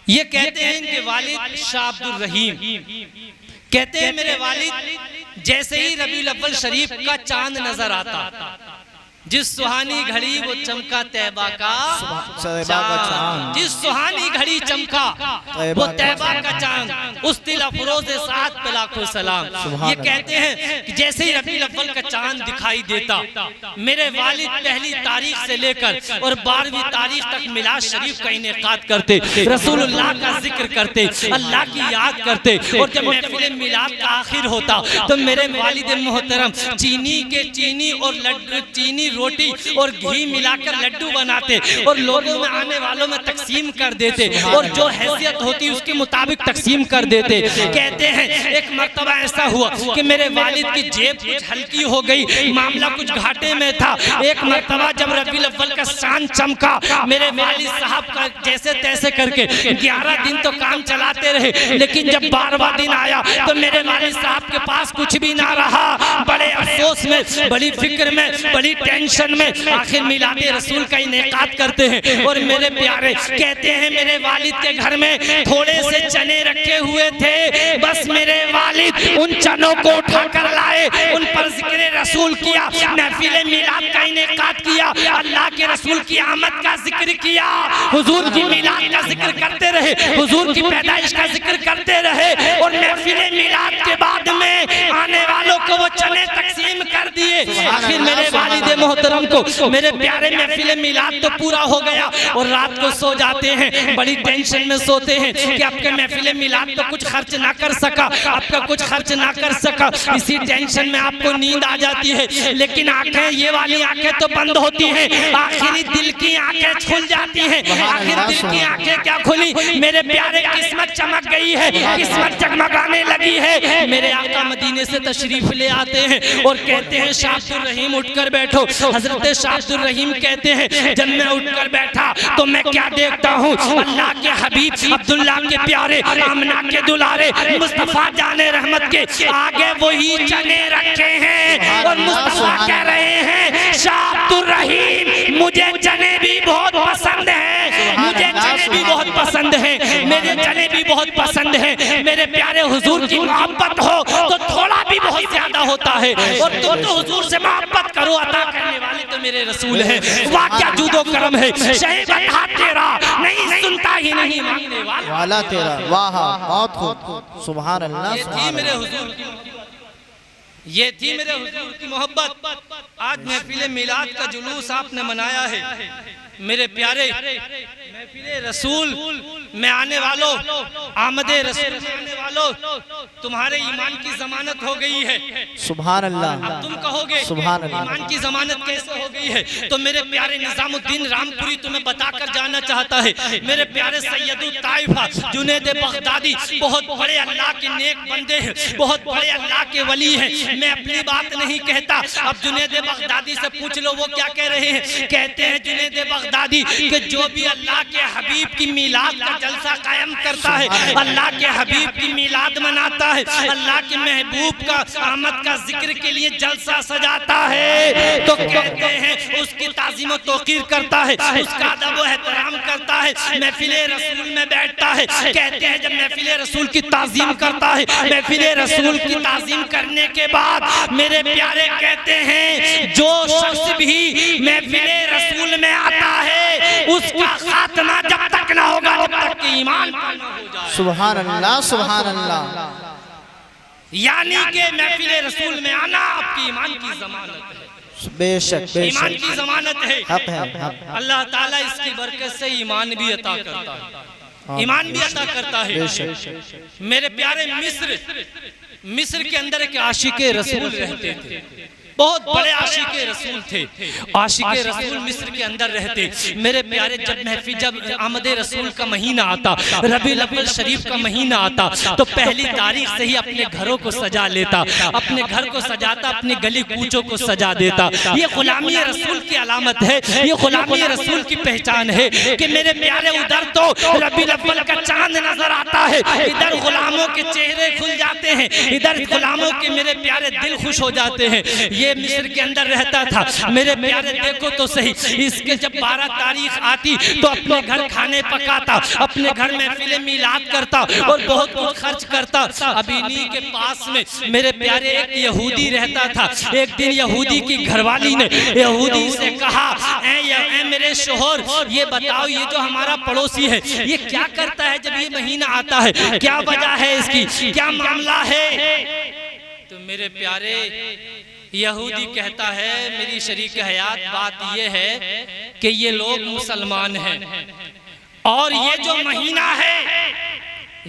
Speaker 1: ये कहते हैं इनके वालिद शाह अब्दुल रहीम कहते हैं मेरे वालिद जैसे ही रबीउल अव्वल शरीफ का चांद नजर आता, जिस सुहानी घड़ी वो चमका तैबा का चांद, जिस सुहानी घड़ी चमका वो तैबा का चांद, उस दिल अफरोज़े साथ पे लाखों सलाम। ये कहते हैं कि जैसे ही रबीउल अव्वल का चांद दिखाई देता, मेरे वालिद पहली तारीख से लेकर और 12वीं तारीख तक मिलाद शरीफ का इनेकाद करते, रसूलुल्लाह का जिक्र करते, अल्लाह की याद करते। और जब महफिल मिलाद का आखिर होता तो मेरे वालिद मोहतरम चीनी और चीनी रोटी और घी मिलाकर लड्डू बनाते और लोगों में आने वालों में तकसीम कर देते और जो हैसियत होती उसके मुताबिक तकसीम कर देते। कहते हैं एक मर्तबा ऐसा हुआ कि मेरे वालिद की जेब कुछ हल्की हो गई, मामला कुछ घाटे में था। एक मर्तबा जब रबीउल अव्वल का चांद चमका, मेरे वालिद साहब का जैसे तैसे करके 11 दिन तो काम चलाते रहे, लेकिन जब 12वां दिन आया तो मेरे वालिद साहब के पास कुछ भी ना रहा। बड़े अफसोस में, बड़ी फिक्र में, बड़ी टेंशन में आखिर मिलादे रसूल का इनेकाद करते हैं। और मेरे प्यारे कहते हैं मेरे वालिद के घर में थोड़े से चने रखे हुए थे, बस मेरे वालिद उन चनों को उठाकर लाए, उन पर जिक्र रसूल किया, महफिल मिलाद का इनेकाद किया, अल्लाह के रसूल की आमद का जिक्र किया, हुजूर की मिलाद का जिक्र करते रहे, हुजूर की पैदाइश का जिक्र करते रहे। और महफिल मिलाद के बाद में आने वालों को वो चने तकसीम कर दिए। आखिर मेरे वालिद मोहतरम को मेरे प्यारे महफिल मिलाद तो पूरा हो गया और रात को सो जाते हैं, बड़ी टेंशन में सोते हैं कि आपके महफिल मिलाद तो कुछ खर्च ना कर सका, आपका कुछ खर्च ना कर सका, इसी टेंशन में आपको नींद आ जाती है। लेकिन आंखें, ये वाली आंखें तो बंद होती हैं, आखिरी दिल की आंखें खुल जाती हैं। आखिर दिल की आंखें क्या खुली, मेरे प्यारे किस्मत चमक गई है, किस्मत जगमगाने लगी है। मेरे आका मदीने से तशरीफ ले आते हैं और कहते हैं शाह अब्दुल रहीम उठकर बैठो। हजरत शाह अब्दुल रहीम कहते हैं जब मैं उठकर बैठा तो मैं क्या देखता हूँ, अल्लाह के हबीब अब्दुल्ला के प्यारे, आमना के दुलारे, मुस्तफा जाने रहमत के आगे वही चने रखे हैं और मुस्तफा कह रहे हैं शाह अब्दुल रहीम मुझे चने भी बहुत पसंद है, मुझे चने भी बहुत पसंद है, मेरे चने भी बहुत पसंद है। मेरे प्यारे हुजूर की मोहब्बत हो तो थोड़ा भी बहुत ज्यादा होता है और तुम तो हुजूर से मोहब्बत करो, अता करने वाले तो मेरे रसूल है। वाह क्या जूदो करम है, शहीद अता तेरा नहीं सुनता ही नहीं मांगने
Speaker 2: वाला तेरा। वाह बहुत खूब, सुभान अल्लाह।
Speaker 1: ये थी मेरे हुजूर की, ये थी मेरे हुजूर की मोहब्बत। आज महफिल मिलाद का जुलूस आपने मनाया है। मेरे प्यारे महफिले रसूल में आने वालों, आमदे रसूल में आने वालों, तुम्हारे ईमान की जमानत हो गई है।
Speaker 2: सुभान अल्लाह।
Speaker 1: अब तुम कहोगे
Speaker 2: सुभान अल्लाह,
Speaker 1: ईमान की जमानत कैसे हो गई है? तो मेरे प्यारे निजामुद्दीन रामपुरी तुम्हें बताकर जाना चाहता है। मेरे प्यारे सैयदुल ताइफा जुनैद बगदादी बहुत बड़े अल्लाह के नेक बंदे हैं, बहुत बड़े अल्लाह के वली हैं। मैं अपनी बात नहीं कहता, अब जुनैद बगदादी से पूछ लो वो क्या कह रहे हैं। कहते हैं जुनैद बगदादी कि जो भी अल्लाह के हबीब की मिलाद का जलसा कायम करता है, अल्लाह के हबीब की मिलाद मनाता है, अल्लाह के महबूब का आमद का जिक्र के लिए जलसा सजाता है, तो कहते हैं उसकी ताज़ीम व तौक़ीर करता है, उसका अदब व एहतराम करता है, महफिले रसूल में बैठता है। कहते हैं जब महफिले रसूल की ताज़ीम करता है, महफिले रसूल की ताज़ीम करने के बाद मेरे प्यारे कहते हैं जो शख्स भी महफिले रसूल में आता है उसका खात्मा जब तक ना होगा जब तक कि ईमान ना हो जाए।
Speaker 2: सुभान अल्लाह, सुभान अल्लाह।
Speaker 1: यानी कि महफिले रसूल में आना आपकी ईमान की जमानत है।
Speaker 2: बेशक
Speaker 1: ईमान की जमानत है।
Speaker 2: हक है, हक।
Speaker 1: अल्लाह ताला इसकी बरकत से ईमान भी अता करता है, ईमान भी अता करता है। मेरे प्यारे मिस्र के अंदर एक आशिके रसूल रहते थे, बहुत बड़े आशिके रसूल थे। आशिके रसूल मिस्र के अंदर रहते। मेरे प्यारे जब आमदे रसूल का महीना आता, रबीउल अव्वल शरीफ का महीना आता, तो पहली तारीख से ही अपने घरों को सजा लेता, अपने घर को सजाता, अपने गली कूचों को सजा देता। ये गुलामी रसूल की अलामत है, ये गुलामी रसूल की पहचान है कि मेरे प्यारे उधर तो रबीउल अव्वल का चांद नजर आता है, इधर गुलामों के चेहरे खुल जाते हैं, इधर गुलामों के मेरे प्यारे दिल खुश हो जाते हैं। ये मिस्र के अंदर रहता था। मेरे प्यारे देखो तो सही, इसके जब 12 तारीख आती तो अपने घर खाने पकाता, अपने घर महफिल मिलाद करता और बहुत कुछ खर्च करता। अब इन्हीं के पास में मेरे प्यारे एक यहूदी रहता था। एक दिन यहूदी की घरवाली ने यहूदी से कहा, ऐ मेरे शोहर, ये बताओ ये जो हमारा पड़ोसी है ये क्या करता है जब ये महीना आता है, क्या वजह है इसकी, क्या मामला है? तो मेरे प्यारे यहूदी कहता है मेरी शरीक हयात बात यह है कि ये लोग मुसलमान हैं और ये जो महीना है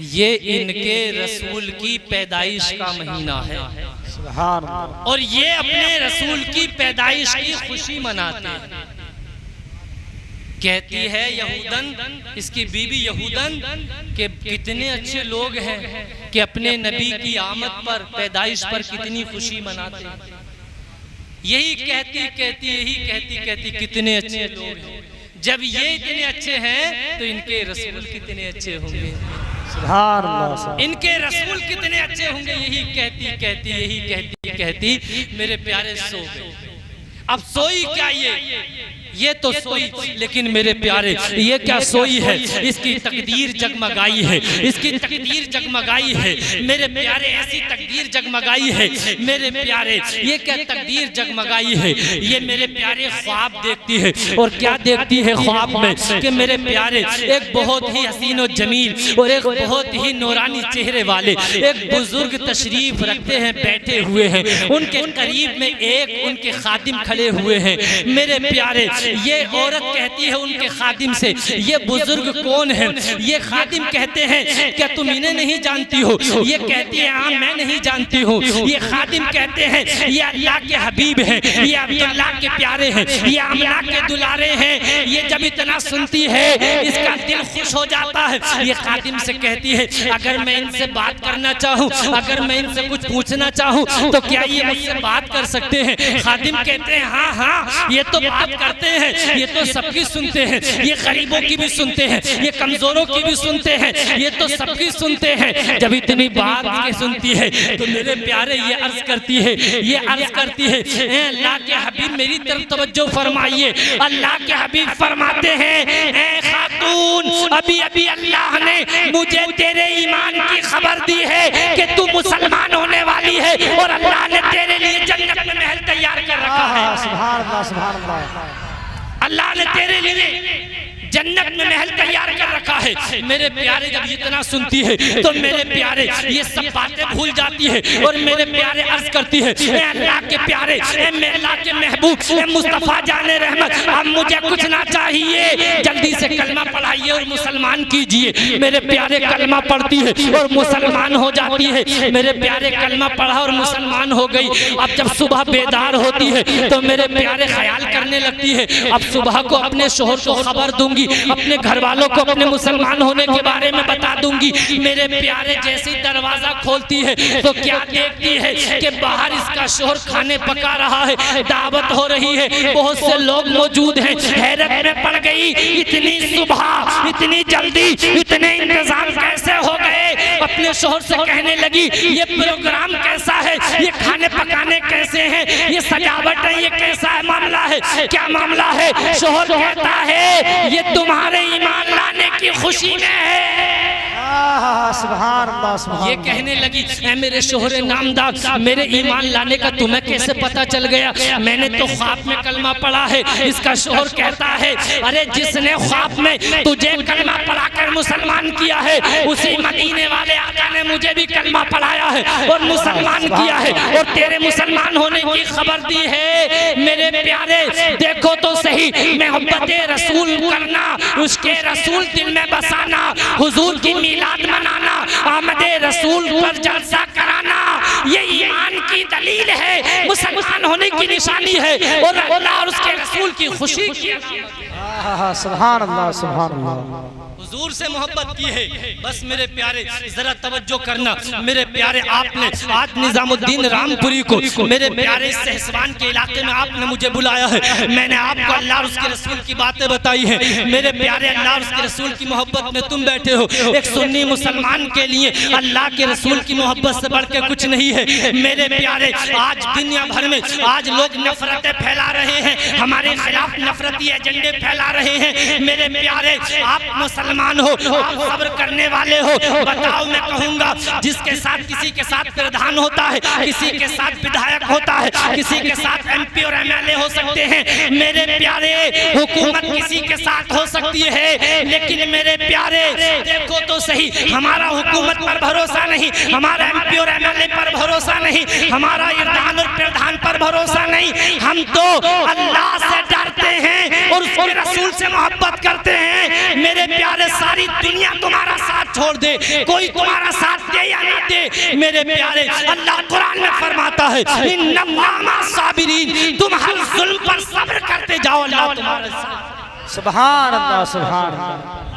Speaker 1: ये इनके रसूल की पैदाइश का महीना है और ये अपने रसूल की पैदाइश की खुशी मनाते हैं। कहती है यहूदन, इसकी बीवी यहूदन के कितने अच्छे लोग हैं कि अपने नबी की आमद पर, पैदाइश पर कितनी खुशी मनाते हैं। यही कहती कितने अच्छे लोग हैं। जब ये इतने अच्छे हैं तो इनके रसूल कितने अच्छे होंगे, इनके रसूल कितने अच्छे होंगे। यही कहती मेरे प्यारे सो गए। अब सोई क्या ये तो सोई, लेकिन मेरे प्यारे ये क्या सोई है, इसकी तकदीर जगमगाई है, इसकी तकदीर जगमगाई है। मेरे प्यारे ऐसी तकदीर जगमगाई है मेरे प्यारे, ये क्या तकदीर जगमगाई है। ये मेरे प्यारे प्यारे ख्वाब देखती है। और क्या देखती है ख्वाब में कि मेरे प्यारे एक बहुत ही हसीन और जमील और एक बहुत ही नूरानी चेहरे वाले एक बुजुर्ग तशरीफ रखते हैं, बैठे हुए हैं। उनके करीब में एक उनके खादिम खड़े हुए हैं। मेरे प्यारे ये औरत कहती है उनके खादिम से, ये बुजुर्ग कौन है? ये खादिम कहते हैं क्या तुम इन्हें नहीं जानती हो? ये कहती है हाँ मैं नहीं जानती हूँ। ये खादिम कहते हैं ये अल्लाह के हबीब हैं, ये अब्दुल्लाह के प्यारे हैं, ये आमना के दुलारे हैं। ये जब इतना सुनती है इसका दिल खुश हो जाता है। ये खादिम से कहती है अगर मैं इनसे बात करना चाहूँ, अगर मैं इनसे कुछ पूछना चाहूँ तो क्या ये मुझसे बात कर सकते हैं? खादिम कहते हैं हाँ हाँ ये तो बात करते हैं, ये तो सबकी सुनते हैं, ये गरीबों की भी सुनते हैं, ये कमजोरों की भी सुनते हैं, ये तो सबकी सुनते हैं। जब इतनी बात के सुनती है तो मेरे प्यारे ये अर्ज करती है, ये अर्ज करती है अल्लाह के हबीब मेरी तरफ तवज्जो फरमाइए। अल्लाह के हबीब फरमाते हैं ए खातून अभी अभी अल्लाह ने मुझे तेरे ईमान की खबर दी है कि तू मुसलमान होने वाली है और अल्लाह ने तेरे लिए जन्नत में महल तैयार कर रखा है।
Speaker 2: सुभान अल्लाह, सुभान अल्लाह।
Speaker 1: अल्लाह ने तेरे लिए जन्नत में महल तैयार कर रखा है। मेरे प्यारे जब इतना सुनती है तो मेरे प्यारे ये सब बातें भूल जाती है और मेरे प्यारे अर्ज करती है ए अल्लाह के प्यारे, ए अल्लाह के महबूब, ए मुस्तफा जाने रहमत, अब मुझे कुछ ना चाहिए, जल्दी से कलमा पढ़ाइए और मुसलमान कीजिए। मेरे प्यारे कलमा पढ़ती है और मुसलमान हो जाती है। मेरे प्यारे कलमा पढ़ा और मुसलमान हो गई। अब जब सुबह बेदार होती है तो मेरे प्यारे ख्याल करने लगती है अब सुबह को अपने शोहर को खबर दूंगी, अपने घर वालों को अपने मुसलमान होने के बारे में बता दूंगी। मेरे प्यारे जैसे दरवाजा खोलती है तो क्या देखती है कि बाहर इसका शोहर खाने पका रहा है, दावत हो रही है, बहुत से लोग मौजूद हैं। हैरत में पड़ गई, इतनी सुबह, इतनी जल्दी, इतने इंतजाम कैसे हो गए? अपने शोहर से कहने लगी ये प्रोग्राम कैसा है, ये खाने पकाने कैसे हैं, ये सजावट है, ये कैसा है मामला है, क्या मामला है? शोहर कहता है ये तुम्हारे ईमान लाने की खुशी में है।
Speaker 2: सुभान अल्लाह, सुभान
Speaker 1: ये कहने लगी ऐ मेरे शोहर नामदार, मेरे ईमान लाने का तुम्हें कैसे पता चल गया? मैंने तो ख्वाब में कलमा पढ़ा है। इसका शोहर कहता है अरे जिसने ख्वाब में तुझे कलमा पढ़ाकर मुसलमान किया है उसी मदीने वाले आका ने मुझे भी कलमा पढ़ाया है और मुसलमान किया है और तेरे मुसलमान होने की खबर दी है। मेरे प्यारे देखो तो सही, मोहब्बत रसूल करना, उसके रसूल दिल में बसाना, हुजूर की मिलाद मनाना, आमदे रसूल पर जलसा कराना, ये ईमान की दलील है, मुसलमान होने की निशानी है और अल्लाह और उसके रसूल की खुशी की।
Speaker 2: सुभान अल्लाह, सुभान अल्लाह।
Speaker 1: हुजूर से मोहब्बत की है। बस मेरे प्यारे जरा तवज्जो करना। मेरे प्यारे आपने आज निजामुद्दीन रामपुरी को मेरे प्यारे सहसवान के इलाके में आपने मुझे बुलाया है। मैंने आपको अल्लाह और उसके रसूल की बातें बताई है। मेरे प्यारे अल्लाह और उसके रसूल की मोहब्बत में तुम बैठे हो। एक सुन्नी मुसलमान के लिए अल्लाह के रसूल की मोहब्बत से बढ़ के कुछ नहीं है। मेरे प्यारे आज दुनिया भर में आज लोग नफरतें फैला रहे हैं, हमारे खिलाफ नफरती एजेंडे फैला रहे हैं। मेरे प्यारे आप मुसलमान हो, आप सब्र करने वाले हो। बताओ मैं कहूँगा जिसके साथ किसी के साथ प्रधान होता है, किसी के साथ विधायक होता है, किसी के साथ MP और MLA हो सकते हैं। मेरे प्यारे हुकूमत किसी के साथ हो सकती है, लेकिन मेरे प्यारे देखो तो सही, हमारा हुकूमत पर भरोसा नहीं, हमारा MP और MLA पर भरोसा नहीं, हमारा इरदान और प्रधान पर भरोसा नहीं। हम तो अल्लाह से डरते हैं और उसके रसूल से मोहब्बत करते हैं। मेरे प्यारे सारी दुनिया तुम्हारा साथ छोड़ दे, कोई तुम्हारा साथ दे या ना दे, मेरे प्यारे अल्लाह कुरान में फरमाता है इन्नल्लाह मअस साबिरीन, तुम हर जुल्म पर सब्र करते जाओ, अल्लाह तुम्हारे साथ।
Speaker 2: सुभान अल्लाह, सुभान अल्लाह।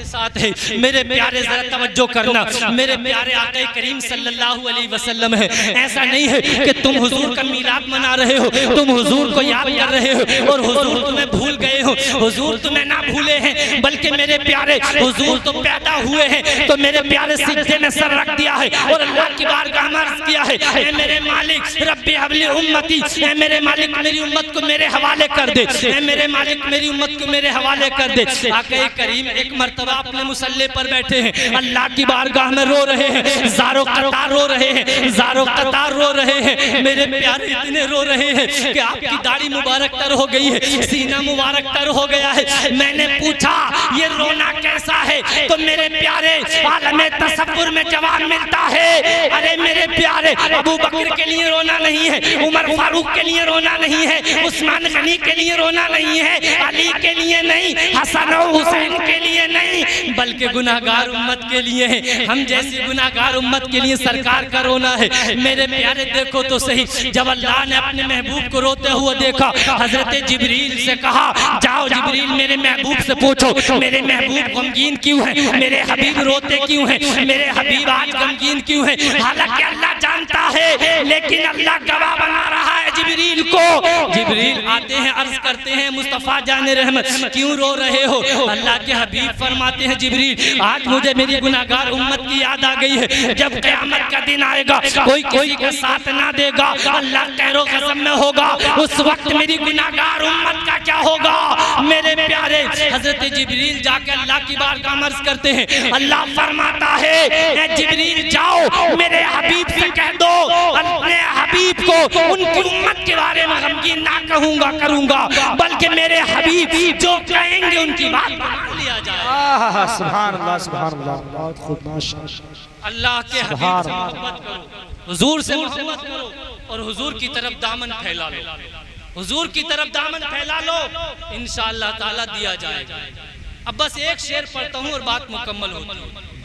Speaker 1: साथ है। मेरे प्यारे जरा तवज्जो करना, मेरे प्यारे आका करीम सल्लल्लाहु अलैहि वसल्लम है। ऐसा नहीं है कि तुम हुजूर का मिलाद मना रहे हो, तुम हुजूर को याद कर रहे हो और हुजूर तुम्हें भूल गए हो। हुजूर तुम्हें ना भूले हैं, बल्कि मेरे प्यारे हुजूर तो पैदा हुए हैं तो मेरे प्यारे सिजदे में सर रख दिया है और अल्लाह की बारगाह में अर्ज़ किया है ऐ मेरे मालिक रब्बी हबली उम्मती, ऐ मेरे मालिक मेरी उम्मत को मेरे हवाले कर दे, ऐ मेरे मालिक मेरी उम्मत को मेरे हवाले कर दे। आका करीम एक मर्तबा अपने मुसल्ले पर बैठे हैं, अल्लाह की बारगाह में रो रहे हैं, ज़ारो कतार रो रहे हैं, ज़ारो कतार रो रहे हैं। मेरे प्यारे इतने रो रहे हैं कि आपकी दाढ़ी मुबारक तर हो गई है, सीना मुबारक तर हो गया है। मैंने पूछा ये रोना कैसा है, तो मेरे प्यारे आलमे तसव्वुर में जवाब मिलता है, अरे मेरे प्यारे अबू बकर के लिए रोना नहीं है, उमर फारूक के लिए रोना नहीं है, उस्मान गनी के लिए रोना नहीं है, अली के लिए नहीं, हसन और हुसैन के लिए नहीं, बल्कि गुनाहगार उम्मत के लिए है। हम जैसी गुनाहगार उम्मत के लिए सरकार का रोना है। मेरे प्यारे देखो तो सही, जब अल्लाह ने अपने महबूब को रोते हुए देखा, हजरत जिब्रील से कहा, जाओ जिब्रील मेरे महबूब से पूछो मेरे महबूब गमगीन क्यों है, मेरे हबीब रोते क्यों है, मेरे हबीब आज गमगीन क्यों है। हालांकि अल्लाह जानता है, लेकिन अल्लाह गवाह बना रहा है जिब्रील को। जिब्रील आते हैं, अर्ज करते हैं, मुस्तफा जाने रहमत क्यों रो रहे हो। अल्लाह के हबीब फरमाते हैं, जिब्रील आज मुझे मेरी गुनाहगार उम्मत की याद आ गई है। जब क़यामत का दिन आएगा, कोई किसी को साथ ना देगा, अल्लाह कहरो कसम में होगा, उस वक्त मेरी गुनाहगार उम्मत का क्या होगा। मेरे प्यारे हजरत जिब्रील जाके अल्लाह की बारगाह में अर्ज करते हैं, अल्लाह फरमाता है, ए जिब्रील जाओ मेरे हबीब से कह दो, अपने हबीब को उनकी उम्मत के बारे में गमगीन ना कहूंगा करूंगा, बल्कि मेरे हबीब जो कहेंगे उनकी बात मान लिया जाए।
Speaker 3: सुभान अल्लाह, सुभान अल्लाह, बहुत खूब, माशाअल्लाह।
Speaker 1: अल्लाह के हबीब से मोहब्बत करो, हुजूर से मोहब्बत करो और हुजूर की तरफ दामन फैला लो, हुजूर की तरफ दामन फैला लो, इंशाअल्लाह ताला दिया जाएगा। अब बस एक शेर पढ़ता हूँ और बात मुकम्मल होती है।